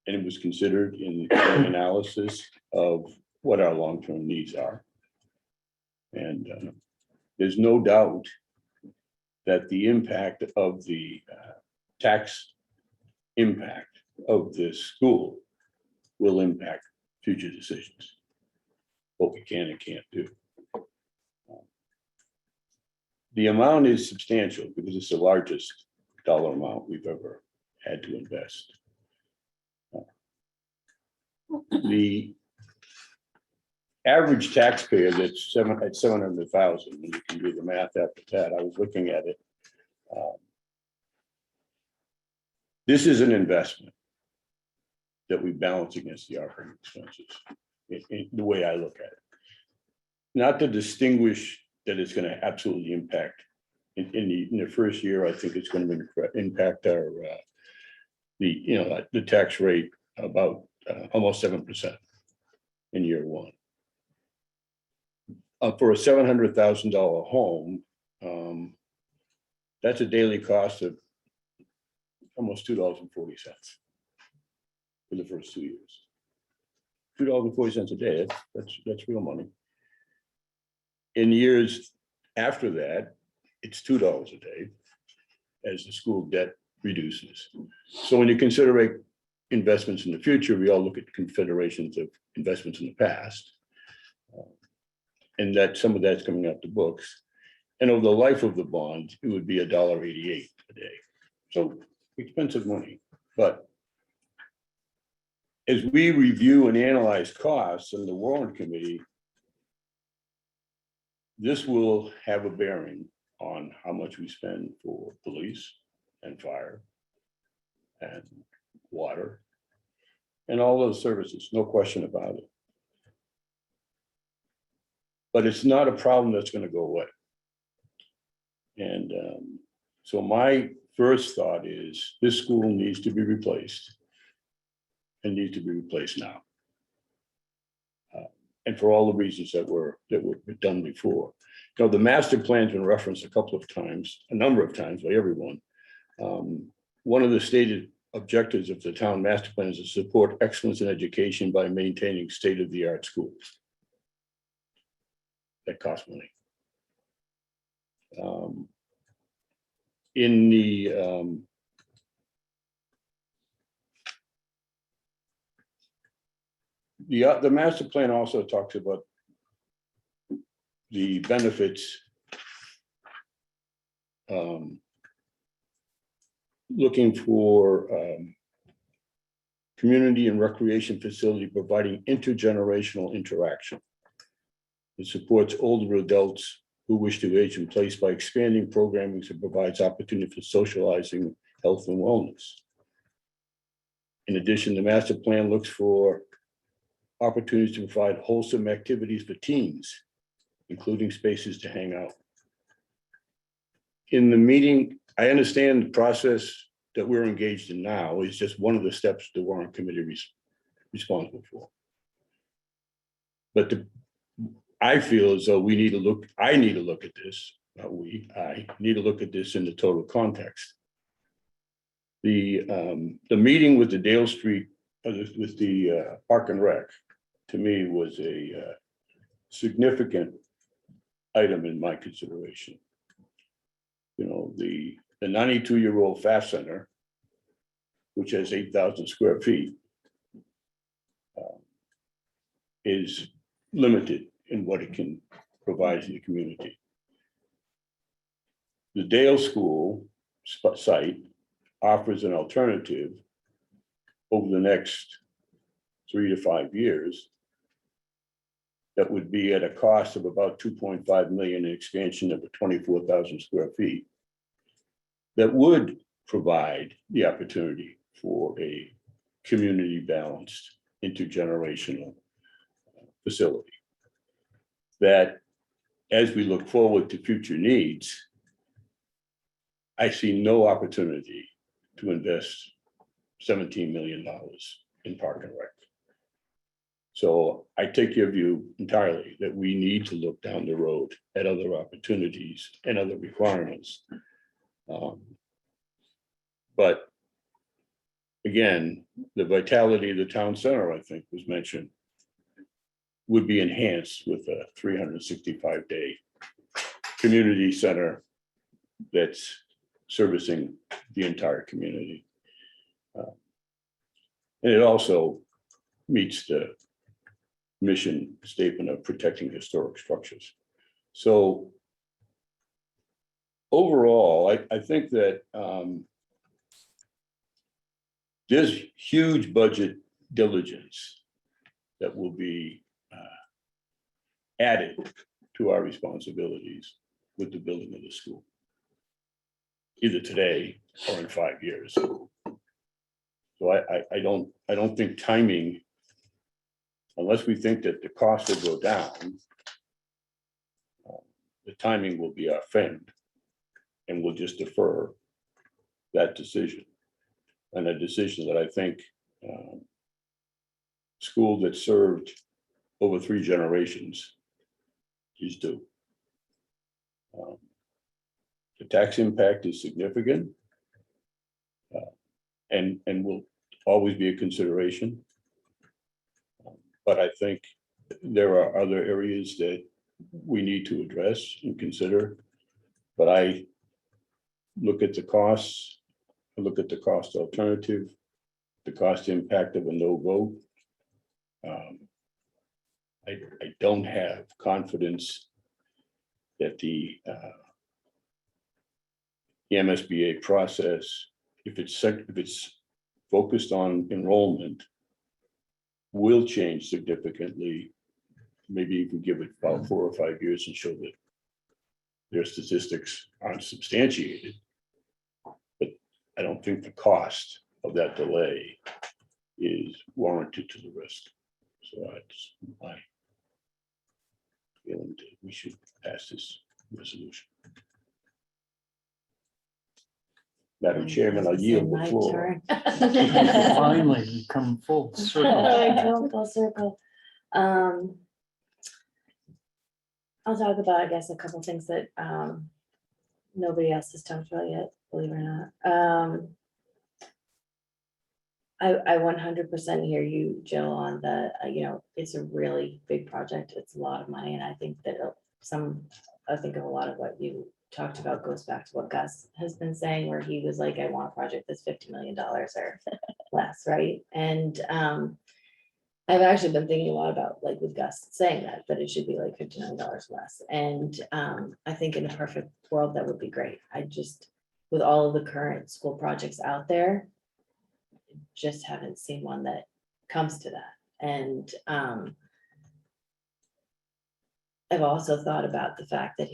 and it was considered in the analysis of what our long-term needs are. And there's no doubt that the impact of the tax impact of this school will impact future decisions, what we can and can't do. The amount is substantial because it's the largest dollar amount we've ever had to invest. The average taxpayer that's at 700,000, and you can do the math after that. I was looking at it. This is an investment that we balance against the operating expenses, in the way I look at it. Not to distinguish that it's gonna absolutely impact, in the first year, I think it's gonna impact our, the tax rate about almost 7% in year one. For a $700,000 home, that's a daily cost of almost $2.40 for the first 2 years. $2.40 a day, that's real money. In years after that, it's $2 a day as the school debt reduces. So when you consider investments in the future, we all look at confederations of investments in the past. And that some of that's coming out the books. And over the life of the bond, it would be $1.88 a day. So expensive money, but as we review and analyze costs in the Warrant Committee, this will have a bearing on how much we spend for police and fire and water and all those services, no question about it. But it's not a problem that's going to go away. And so my first thought is this school needs to be replaced and needs to be replaced now. And for all the reasons that were done before. You know, the master plan's been referenced a number of times by everyone. One of the stated objectives of the town master plan is to support excellence in education by maintaining state-of-the-art schools. That costs money. In the master plan also talks about the benefits, looking for community and recreation facility providing intergenerational interaction. It supports older adults who wish to age in place by expanding programming that provides opportunity for socializing, health, and wellness. In addition, the master plan looks for opportunities to provide wholesome activities for teens, including spaces to hang out. In the meeting, I understand the process that we're engaged in now is just one of the steps the Warrant Committee is responsible for. But I feel as though I need to look at this, I need to look at this in the total context. The meeting with the Dale Street, with the Park and Rec, to me was a significant item in my consideration. You know, the 92-year-old FAF Center, which has 8,000 square feet, is limited in what it can provide to the community. The Dale School site offers an alternative over the next 3 to 5 years that would be at a cost of about 2.5 million in expansion of 24,000 square feet. That would provide the opportunity for a community balanced intergenerational facility. That as we look forward to future needs, I see no opportunity to invest $17 million in Park and Rec. So I take your view entirely that we need to look down the road at other opportunities and other requirements. But again, the vitality of the town center, I think, was mentioned, would be enhanced with a 365-day community center that's servicing the entire community. And it also meets the mission statement of protecting historic structures. So overall, I think that there's huge budget diligence that will be added to our responsibilities with the building of the school, either today or in 5 years. So I don't think timing, unless we think that the cost will go down, the timing will be our friend. And we'll just defer that decision. And a decision that I think school that served over 3 generations is due. The tax impact is significant and will always be a consideration. But I think there are other areas that we need to address and consider. But I look at the costs, I look at the cost alternative, the cost impact of a no vote. I don't have confidence that the MSBA process, if it's focused on enrollment, will change significantly. Maybe you can give it about 4 or 5 years and show that their statistics aren't substantiated. But I don't think the cost of that delay is warranted to the risk. So that's my feeling that we should pass this resolution. Madam Chairman, I yield the My floor. turn. Finally, you come full circle. I come full circle. I'll talk about, I guess, a couple things that nobody else has talked about yet, believe it or not. I 100% hear you, Jill, on the, it's a really big project. It's a lot of money. And I think that I think of a lot of what you talked about goes back to what Gus has been saying, where he was like, I want a project that's $50 million or less, right? And I've actually been thinking a lot about, like with Gus saying that it should be like $50 million less. And I think in a perfect world, that would be great. I just, with all of the current school projects out there, just haven't seen one that comes to that. And I've also thought about the fact that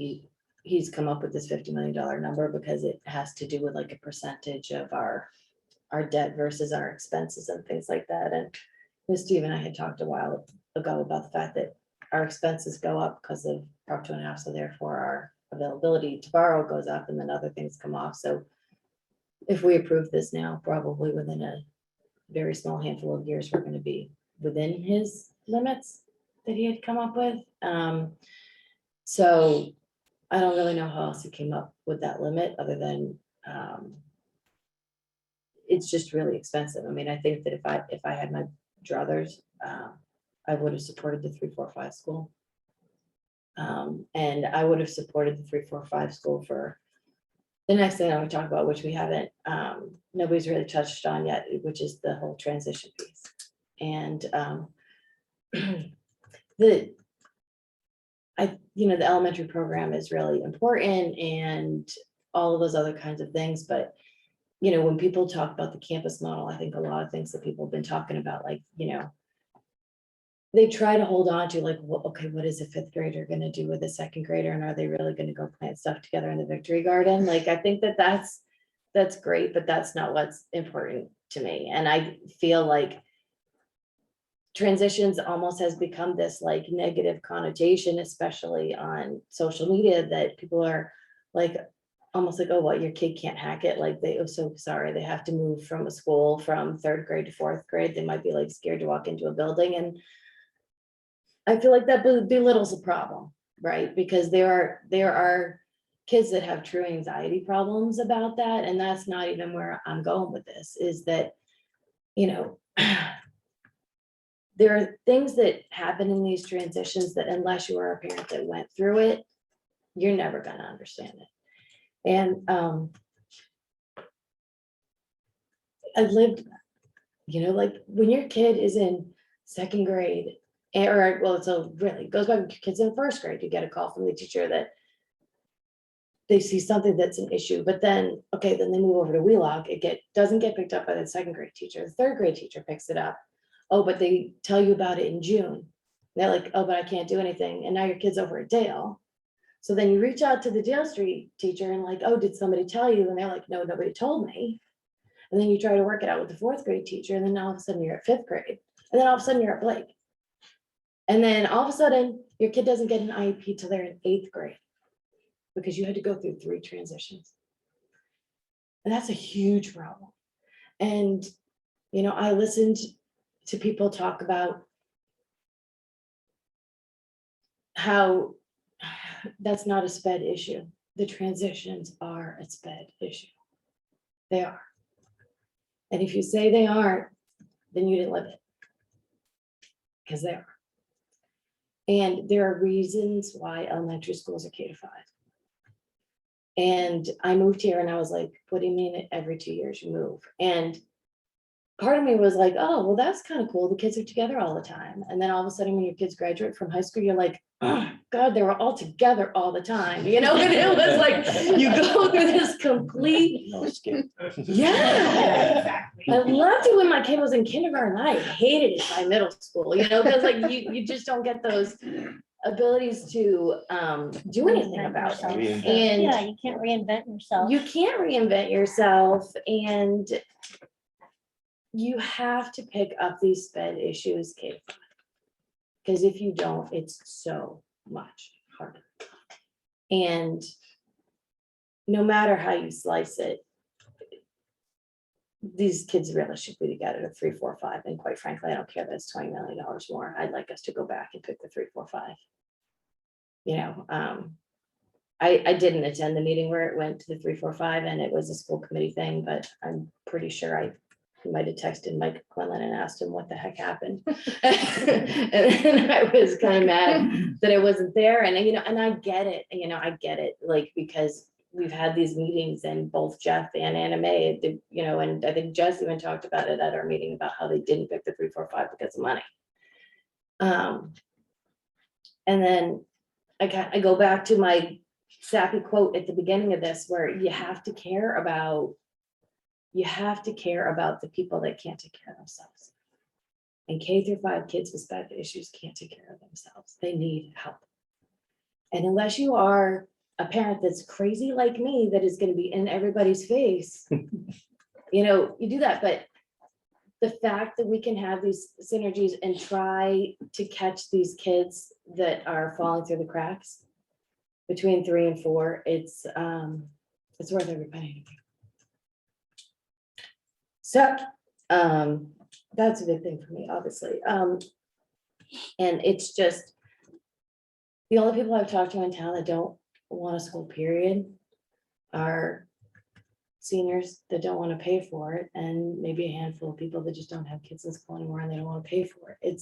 he's come up with this $50 million number because it has to do with like a percentage of our debt versus our expenses and things like that. And with Steve and I had talked a while ago about the fact that our expenses go up because of Prop 2.5, so therefore our availability to borrow goes up and then other things come off. So if we approve this now, probably within a very small handful of years, we're going to be within his limits that he had come up with. So I don't really know how else he came up with that limit other than it's just really expensive. I mean, I think that if I had my druthers, I would have supported the 3-4-5 school. And I would have supported the 3-4-5 school for the next thing I want to talk about, which we haven't, nobody's really touched on yet, which is the whole transition piece. And the elementary program is really important and all of those other kinds of things. But, when people talk about the campus model, I think a lot of things that people have been talking about, like, they try to hold on to like, well, okay, what is a 5th grader going to do with a 2nd grader? And are they really going to go plant stuff together in the Victory Garden? Like, I think that's great, but that's not what's important to me. And I feel like transitions almost has become this like negative connotation, especially on social media, that people are like, almost like, oh, what, your kid can't hack it. Like oh, so sorry, they have to move from a school from 3rd grade to 4th grade. They might be like scared to walk into a building. And I feel like that belittles a problem, right? Because there are kids that have true anxiety problems about that. And that's not even where I'm going with this, is that, there are things that happen in these transitions that unless you are a parent that went through it, you're never going to understand it. And I've lived, like when your kid is in 2nd grade, so really it goes back to kids in 1st grade, you get a call from the teacher that they see something that's an issue, but then, okay, then they move over to Wheelock, doesn't get picked up by the 2nd grade teacher, the 3rd grade teacher picks it up. Oh, but they tell you about it in June. They're like, oh, but I can't do anything. And now your kid's over at Dale. So then you reach out to the Dale Street teacher and like, oh, did somebody tell you? And they're like, no, nobody told me. And then you try to work it out with the fourth grade teacher, and then all of a sudden you're at fifth grade, and then all of a sudden you're at Blake. And then all of a sudden, your kid doesn't get an IEP till they're in eighth grade, because you had to go through 3 transitions. And that's a huge problem. And, you know, I listened to people talk about how that's not a sped issue. The transitions are a sped issue. They are. And if you say they aren't, then you didn't live it. Because they are. And there are reasons why elementary schools are K-5. And I moved here and I was like, what do you mean every 2 years you move? And part of me was like, oh, well, that's kind of cool. The kids are together all the time. And then all of a sudden, when your kids graduate from high school, you're like, oh, God, they were all together all the time. You know, and it was like, you go through this complete, No skip. yeah. I loved it when my kid was in kindergarten. I hated it by middle school, you know, because like you just don't get those abilities to do anything about it. Reinvent. And Yeah, you can't reinvent yourself. you can't reinvent yourself, and you have to pick up these sped issues, Kate. Because if you don't, it's so much harder. And no matter how you slice it, these kids really should be together at 3, 4, 5. And quite frankly, I don't care that it's $20 million more. I'd like us to go back and pick the 3, 4, 5. You know, I didn't attend the meeting where it went to the 3, 4, 5, and it was a school committee thing, but I'm pretty sure I might have texted Mike Quinlan and asked him what the heck happened. And then I was kind of mad that I wasn't there. And, you know, and I get it, you know, I get it, like, because we've had these meetings and both Jeff and Anna Mae, you know, and I think Jess even talked about it at our meeting about how they didn't pick the 3, 4, 5 because of money. And then I go back to my sappy quote at the beginning of this, where you have to care about the people that can't take care of themselves. And K-5 kids with special issues can't take care of themselves. They need help. And unless you are a parent that's crazy like me, that is going to be in everybody's face, you know, you do that. But the fact that we can have these synergies and try to catch these kids that are falling through the cracks between 3 and 4, it's worth every penny. So that's a big thing for me, obviously. And it's just, the only people I've talked to in town that don't want a school period are seniors that don't want to pay for it, and maybe a handful of people that just don't have kids in school anymore and they don't want to pay for it.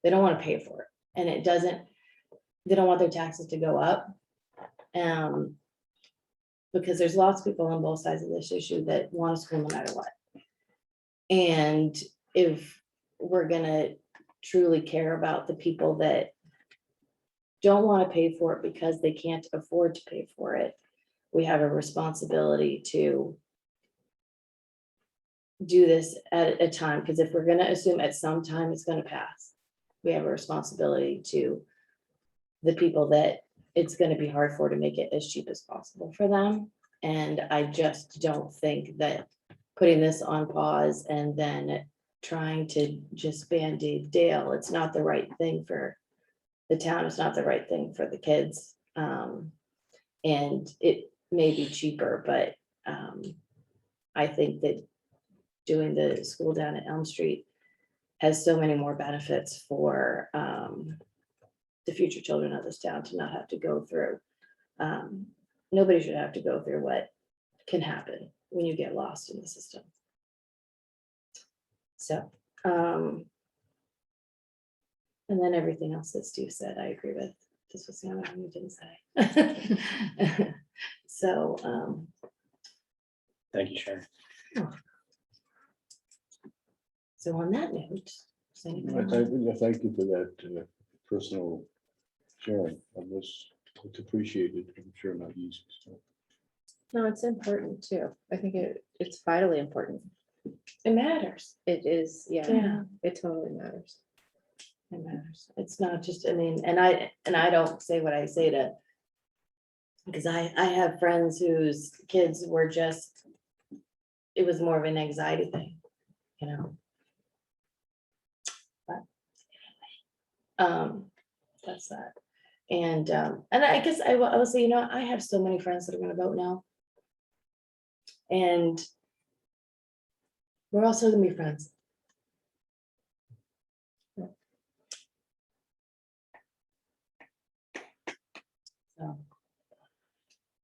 They don't want to pay for it, and they don't want their taxes to go up. Because there's lots of people on both sides of this issue that want a school no matter what. And if we're gonna truly care about the people that don't want to pay for it because they can't afford to pay for it, we have a responsibility to do this at a time, because if we're gonna assume at some time it's gonna pass, we have a responsibility to the people that it's gonna be hard for, to make it as cheap as possible for them. And I just don't think that putting this on pause and then trying to just Band-Aid Dale, it's not the right thing for the town, it's not the right thing for the kids. And it may be cheaper, but I think that doing the school down at Elm Street has so many more benefits for the future children of this town to not have to go through. Nobody should have to go through what can happen when you get lost in the system. So, and then everything else that Steve said, I agree with. This was the only one you didn't say. So, Thank you, Sharon. so on that note. does anyone Thank you for that personal sharing of this. It's appreciated. I'm sure not easy. So. No, it's important too. I think it's vitally important. It matters. It is, Yeah. yeah, it totally matters. It matters. It's not just, I mean, and I don't say what I say to, because I have friends whose kids were just it was more of an anxiety thing, you know. But that's that. And I guess I will say, you know, I have so many friends that are gonna vote now. And we're also gonna be friends. So,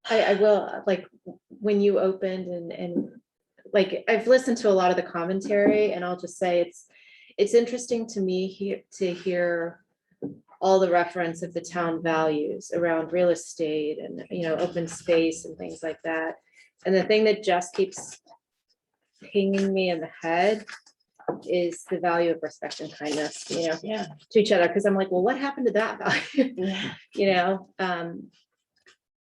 I will, like, when you opened and like, I've listened to a lot of the commentary, and I'll just say it's interesting to me here to hear all the reference of the town values around real estate and, you know, open space and things like that. And the thing that just keeps pinging me in the head is the value of respect and kindness, you know, yeah, to each other. Cause I'm like, well, what happened to that value? yeah, You know,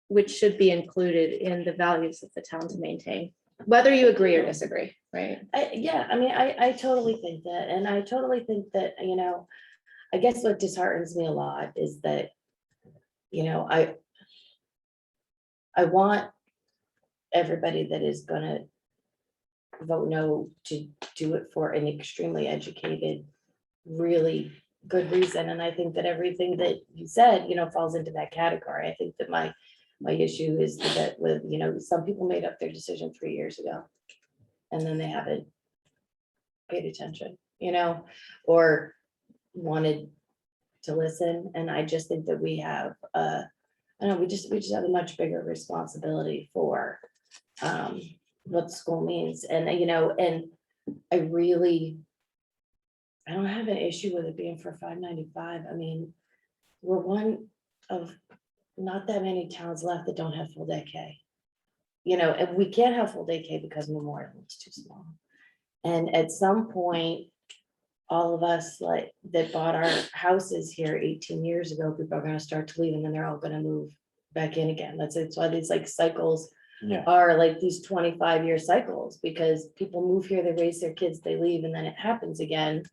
which should be included in the values of the town to maintain, whether you agree or disagree, right? yeah, I mean, I totally think that, and I totally think that, you know, I guess what disheartens me a lot is that, you know, I want everybody that is gonna vote no to do it for an extremely educated, really good reason. And I think that everything that you said, you know, falls into that category. I think that my issue is that with, you know, some people made up their decision 3 years ago, and then they haven't paid attention, you know, or wanted to listen. And I just think that we have I don't know, we just have a much bigger responsibility for what school means. And you know, and I don't have an issue with it being for $5.95. I mean, we're one of not that many towns left that don't have full day K. You know, and we can't have full day K because Memorial is too small. And at some point, all of us like that bought our houses here 18 years ago, people are gonna start to leave, and then they're all gonna move back in again. That's why these like cycles Yeah. are like these 25-year cycles, because people move here, they raise their kids, they leave, and then it happens again.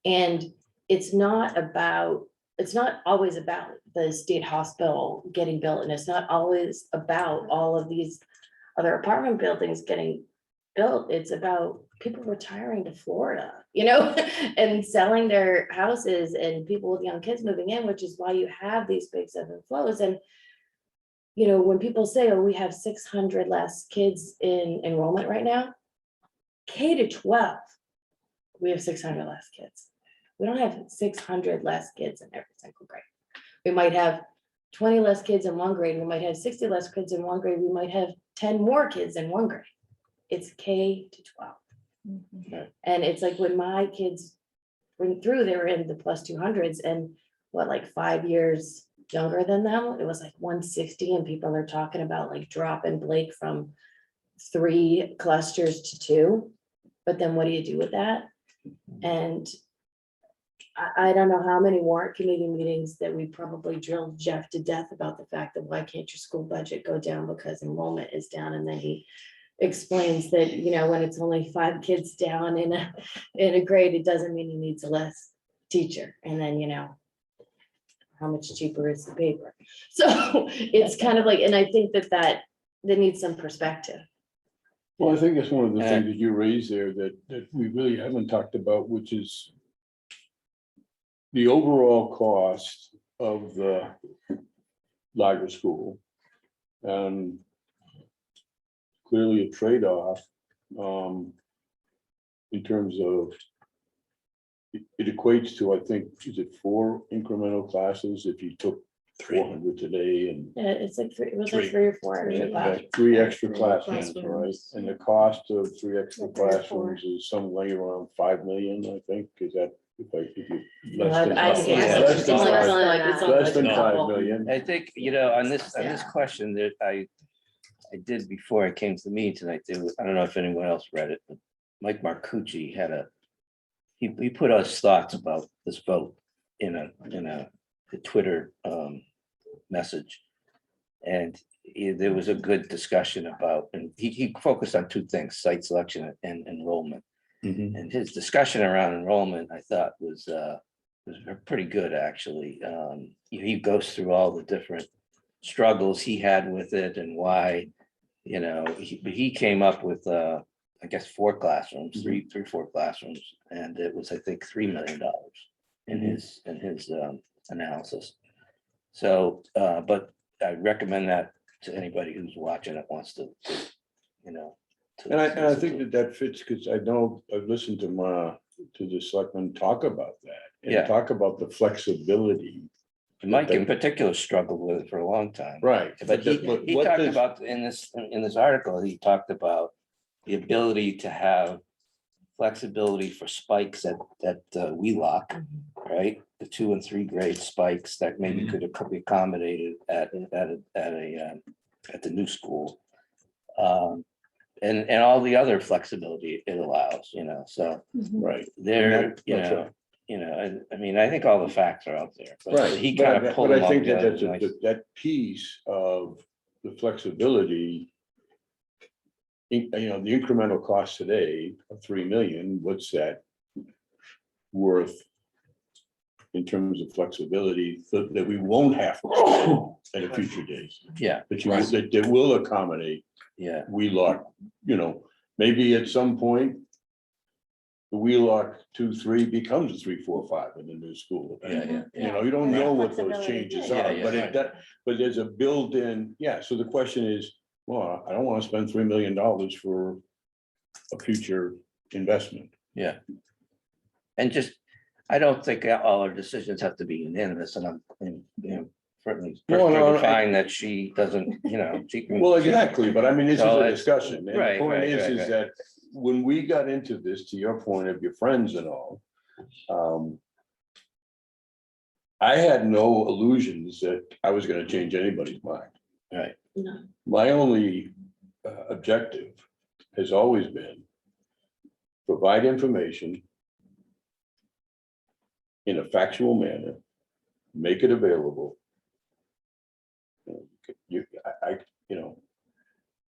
And it's not always about the state hospital getting built, and it's not always about all of these other apartment buildings getting built. It's about people retiring to Florida, you know, and selling their houses, and people with young kids moving in, which is why you have these big ebb and flows. And, you know, when people say, oh, we have 600 less kids in enrollment right now, K to 12, we have 600 less kids. We don't have 600 less kids in every single grade. We might have 20 less kids in one grade. We might have 60 less kids in one grade. We might have 10 more kids in one grade. It's K to 12. And it's like when my kids went through, they were in the plus 200s, and what, like 5 years younger than them, it was like 160. And people are talking about like dropping Blake from 3 clusters to 2. But then what do you do with that? And I don't know how many warrant committee meetings that we probably drilled Jeff to death about the fact that why can't your school budget go down because enrollment is down. And then he explains that, you know, when it's only 5 kids down in a grade, it doesn't mean he needs a less teacher. And then, you know, how much cheaper is the paper? So it's kind of like, and I think that needs some perspective. Well, I think that's one of the things that you raised there that we really haven't talked about, which is the overall cost of the larger school. And clearly a trade-off in terms of, it equates to, I think, is it 4 incremental classes if you took 400 today, and Yeah, it's like 3, it was like Three. 3 or 4 extra classes. 3 extra classrooms, right? Classrooms. And the cost of 3 extra Like 3 or 4. classrooms is somewhere around 5 million, I think. Is that if you Well, less than I five- think Yeah, it's less than like five- something like it's less like than a 5 couple. million? I think, you know, on this Yeah. question that I did before I came to the meeting tonight, I don't know if anyone else read it, but Mike Marcucci had he put us thoughts about this vote in a Twitter message. And there was a good discussion about, and he focused on 2 things: site selection and enrollment. And his discussion around enrollment, I thought was pretty good, actually. He goes through all the different struggles he had with it and why, you know, he came up with a I guess, 4 classrooms, three, 4 classrooms, and it was, I think, $3 million in his analysis. So, but I recommend that to anybody who's watching it wants to, you know. to And I listen think to. that fits, because I know, I've listened to the selectmen talk about that. Yeah. And talk about the flexibility. Mike in particular struggled with it for a long time. Right. But he what talked does- about, in this article, he talked about the ability to have flexibility for spikes at Wheelock, right? The 2 and 3 grade spikes that maybe could be accommodated at the new school. And all the other flexibility it allows, you know, so Right. there, That's right. I mean, I think all the facts are out there. But he kind of pulled But them I all think that together. that's that piece of the flexibility. You know, the incremental cost today of 3 million, what's that worth? In terms of flexibility, so that we won't have to spend at a future days, Yeah, that will accommodate yeah, Wheelock, you know, maybe at some point. The Wheelock 2-3 becomes a 3-4-5 in the new school. yeah. You know, you don't know what those Flexibility, changes yeah. are, Yeah, but right. but there's a built-in, yeah, so the question is, well, I don't want to spend $3 million for a future investment. Yeah. And just, I don't think all our decisions have to be unanimous, and certainly No, no, perfectly fine that she doesn't, she can. Well, exactly, but I mean, this is So a it's- discussion, and the right, point right, is, right, is right. that when we got into this, to your point of your friends and all, I had no illusions that I was gonna change anybody's mind. Right, No. My only objective has always been provide information in a factual manner, make it available.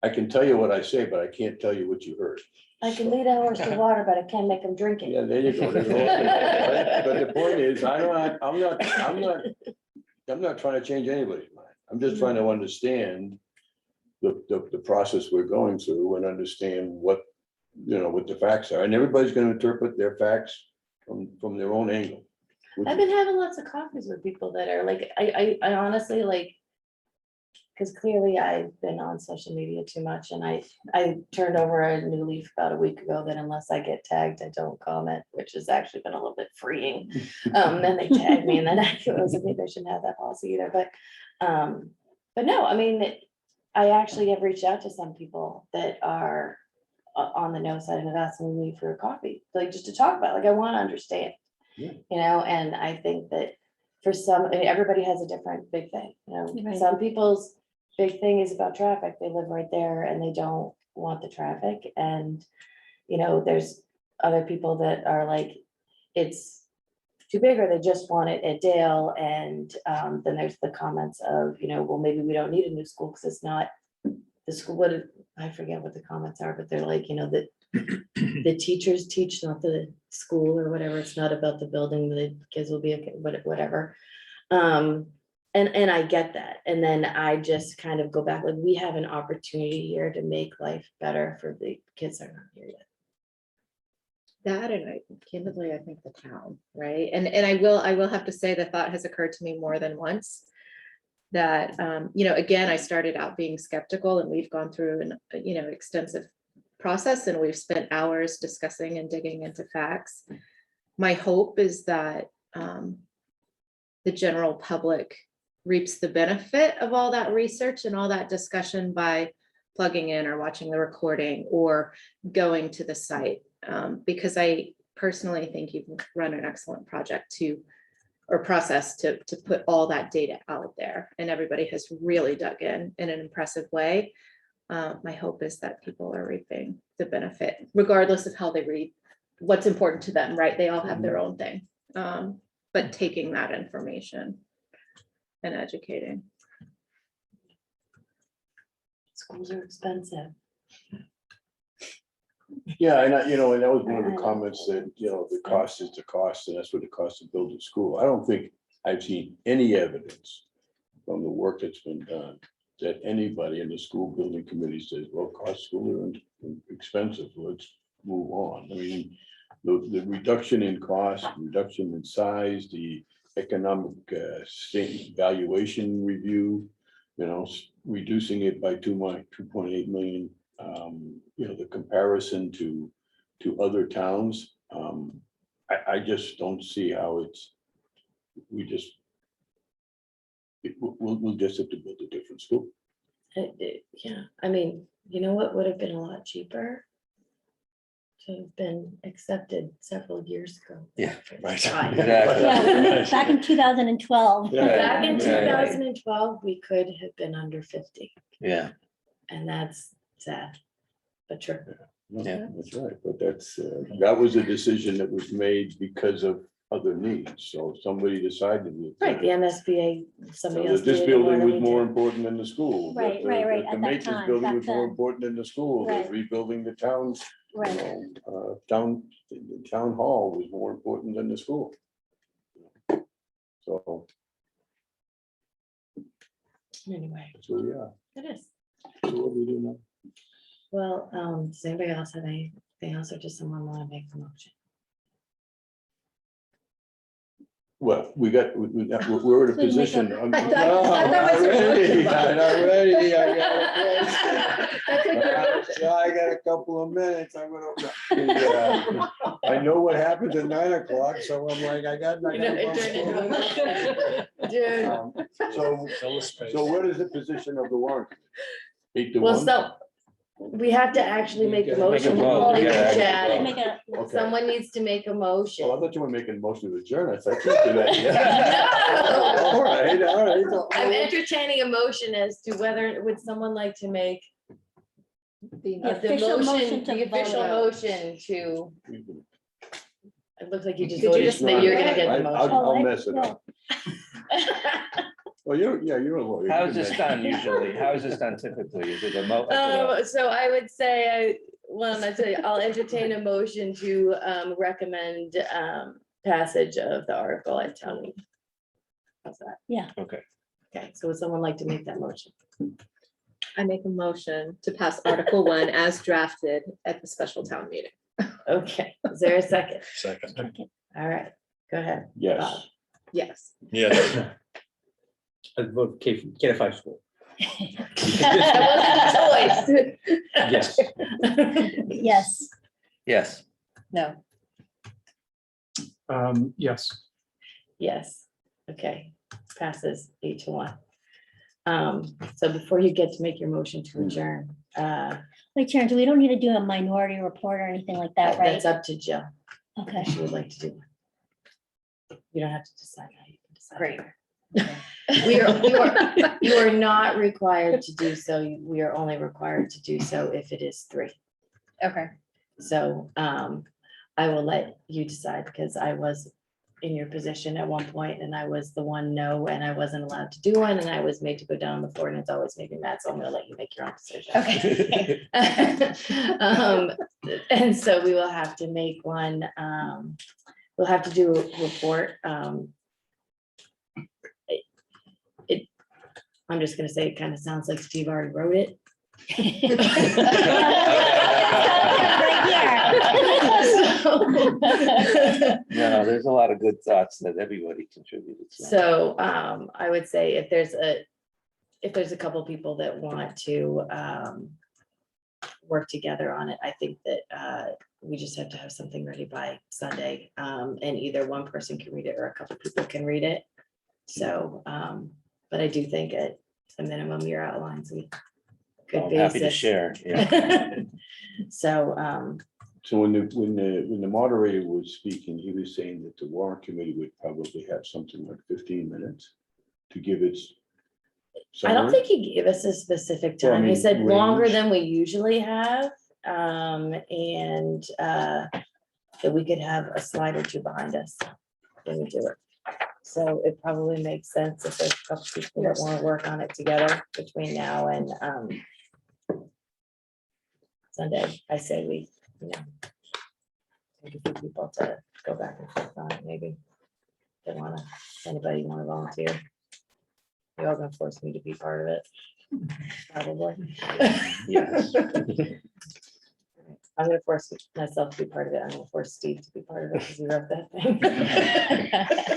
I can tell you what I say, but I can't tell you what you heard. I can lead a horse to water, but I can't make them drink Yeah, it. there you go. But the point is, I'm not trying to change anybody's mind. I'm just trying to understand the process we're going through and understand what the facts are. And everybody's gonna interpret their facts from their own angle. which I've been having lots of coffees with people that are like, I honestly like. Because clearly I've been on social media too much, and I turned over a new leaf about a week ago that unless I get tagged, I don't comment, which has actually been a little bit freeing. Then they tagged me, and then I was like, maybe I shouldn't have that policy either, but no, I mean, I actually have reached out to some people that are on the no side and have asked me for a coffee, like just to talk about, like, I want to understand. Yeah. And I think that for some, I mean, everybody has a different big thing, Right. some people's big thing is about traffic, they live right there and they don't want the traffic, and there's other people that are like, it's too big, or they just want it at Dale, and then there's the comments of, well, maybe we don't need a new school because it's not the school, I forget what the comments are, but they're like, that the teachers teach, not the school or whatever, it's not about the building, the kids will be okay, whatever. And I get that, and then I just kind of go back, like, we have an opportunity here to make life better for the kids that are not here yet. That, and candidly, I think the town, right? And I will have to say, the thought has occurred to me more than once. That, again, I started out being skeptical, and we've gone through an, extensive process, and we've spent hours discussing and digging into facts. My hope is that the general public reaps the benefit of all that research and all that discussion by plugging in or watching the recording or going to the site. Because I personally think you've run an excellent project process to put all that data out there, and everybody has really dug in an impressive way. My hope is that people are reaping the benefit, regardless of how they read what's important to them, right? They all have their own thing. But taking that information and educating. Schools are expensive. Yeah, and and that was one of the comments that, the cost is the cost, and that's what it costs to build a school. I don't think I've seen any evidence from the work that's been done that anybody in the school building committee says, well, cost school are expensive, let's move on. I mean, the reduction in cost, reduction in size, the economic state valuation review, reducing it by 2.8 million, the comparison to other towns. I just don't see how we'll just have to build a different school. Yeah, I mean, you know what would have been a lot cheaper? To have been accepted several years ago. Yeah, right. Exactly. Yeah, back in 2012. Back in Yeah. 2012, we could have been under 50, Yeah, and that's sad, but true. Yeah. That's right, but that was a decision that was made because of other needs, so somebody decided. Right, the MSBA, somebody else. This did it more building than was we more did. important than the school. Right, that right, right, The at that maintenance time, building back was more then. important than the school, Right. rebuilding the town, Right. the town hall was more important than the school. So Anyway, that's where we are. it is. So what do we do now? Well, does anybody else have anything else, or does someone want to make the motion? Well, we're in a So you make position. a- I'm- I thought- No, I thought we were not ready, talking not about- ready, I got a couple of minutes, I'm gonna. I know what happens at 9 o'clock, so I'm like, I got. Dude. So what is the position of the warrant? 8 to Well, 1? so we have to actually make the gotta make a motion. vote, Holy we gotta actually Chad. vote. Make a, Okay. Someone needs to make a Well, I motion. thought you were making a motion to adjourn, I thought you did that. No. All right, all right. I'm entertaining a motion as to whether, would someone like to make The the official motion motion, to the official vote. motion to, it looks like you just Did you voted, just that you're gonna make get the I- motion. I'll I- mess it up. Well, you're a lawyer. how's You this can done usually? How is this done typically? Is it So I would say, I'll entertain a motion to recommend passage of the article at town meeting. How's that? Okay, Okay, so would someone like to make that motion? I make a motion to pass Article 1 as drafted at the special town meeting. Okay, is there a second? Second, All right, go ahead. Yes. Yes. yeah, I vote K-5 school. That wasn't a choice. Yes. Yes, yes, No, Yes. Yes, okay, passes 8-1. So before you get to make your motion to adjourn, wait, Sharon, so we don't need to do a minority report or anything like that, right? that's up to Jill, Okay, if she would like to do one. You don't have to decide how you can decide. Great. You are not required to do so. We are only required to do so if it is 3. okay, So I will let you decide, because I was in your position at one point and I was the one no, and I wasn't allowed to do one, and I was made to go down on the floor, and it's always made me mad, so I'm gonna let you make your own decision. okay. And so we will have to make one, we'll have to do a report. I'm just gonna say, it kind of sounds like Steve already wrote it. no, there's a lot of good thoughts that everybody contributed. So I would say if there's a couple people that want to work together on it, I think that we just have to have something ready by Sunday. And either one person can read it or a couple people can read it. So, but I do think at a minimum, your outlines, we could I'm happy to basis. share, yeah. So, So when the moderator was speaking, he was saying that the warrant committee would probably have something like 15 minutes to give its. I don't summary. think he gave us a specific Well, I time. He mean, said longer range. than we usually have. And that we could have a slide or two behind us when we do it. So it probably makes sense if there's a couple people that want to work on it together between now and Sunday. I say we, take a few people to go back and forth on it, maybe. They wanna, anybody wanna volunteer? You're all gonna force me to be part of it. Probably. Yes. I'm gonna force myself to be part of it. I'm gonna force Steve to be part of it because he wrote that thing.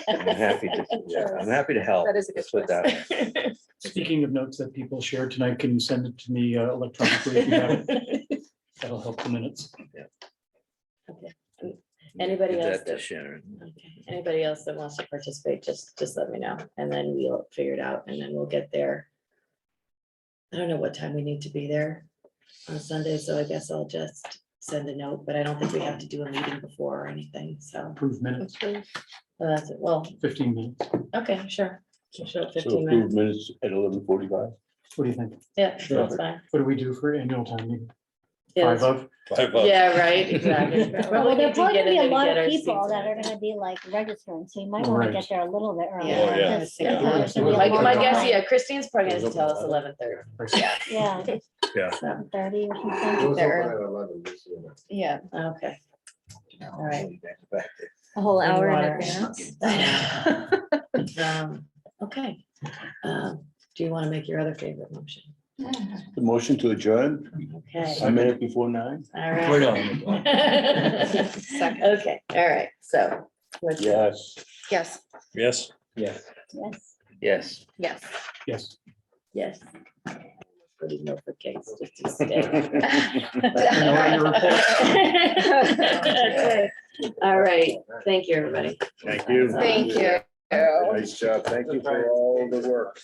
I'm happy to, yeah, I'm happy to help. That is a good Let's put that way. Speaking of notes that people shared tonight, can you send it to me electronically if you have it? That'll help the minutes. Anybody Give else that to that- Sharon. Okay, anybody else that wants to participate, just let me know, and then we'll figure it out, and then we'll get there. I don't know what time we need to be there on Sunday, so I guess I'll just send a note, but I don't think we have to do a meeting before or anything, so. Approved minutes, Well, that's it, well, 15 minutes. okay, sure. Sure, So 15 approved minutes, minutes at 11:45. What do you think? yeah, Sure. that's fine. What do we do for annual town meeting? Yeah, 5 of? Yeah, right, exactly. Well, there'll probably be a lot of people people that are gonna be like registering, so you might wanna Right. get there a little bit early. Yeah. Oh, yeah. because, Yeah. you know, there's gonna be a My- long My guess, line. yeah, Christine's probably gonna tell us 11:30. Yeah, Yeah. 7:30 or something. They're- Yeah. Okay. All right. A whole Any hour in water? advance. Okay. Do you want to make your other favorite motion? The motion to adjourn, Okay, a minute before 9. all Right right. on. Second. Okay, all right, so. what's- Yes. Yes. Yes. Yeah, Yes. yes. Yes. Yes. Yes. Put a note for case just to stay. Okay. All right, thank you, everybody. Thank you. Thank you. Nice job. Thank you for all the work.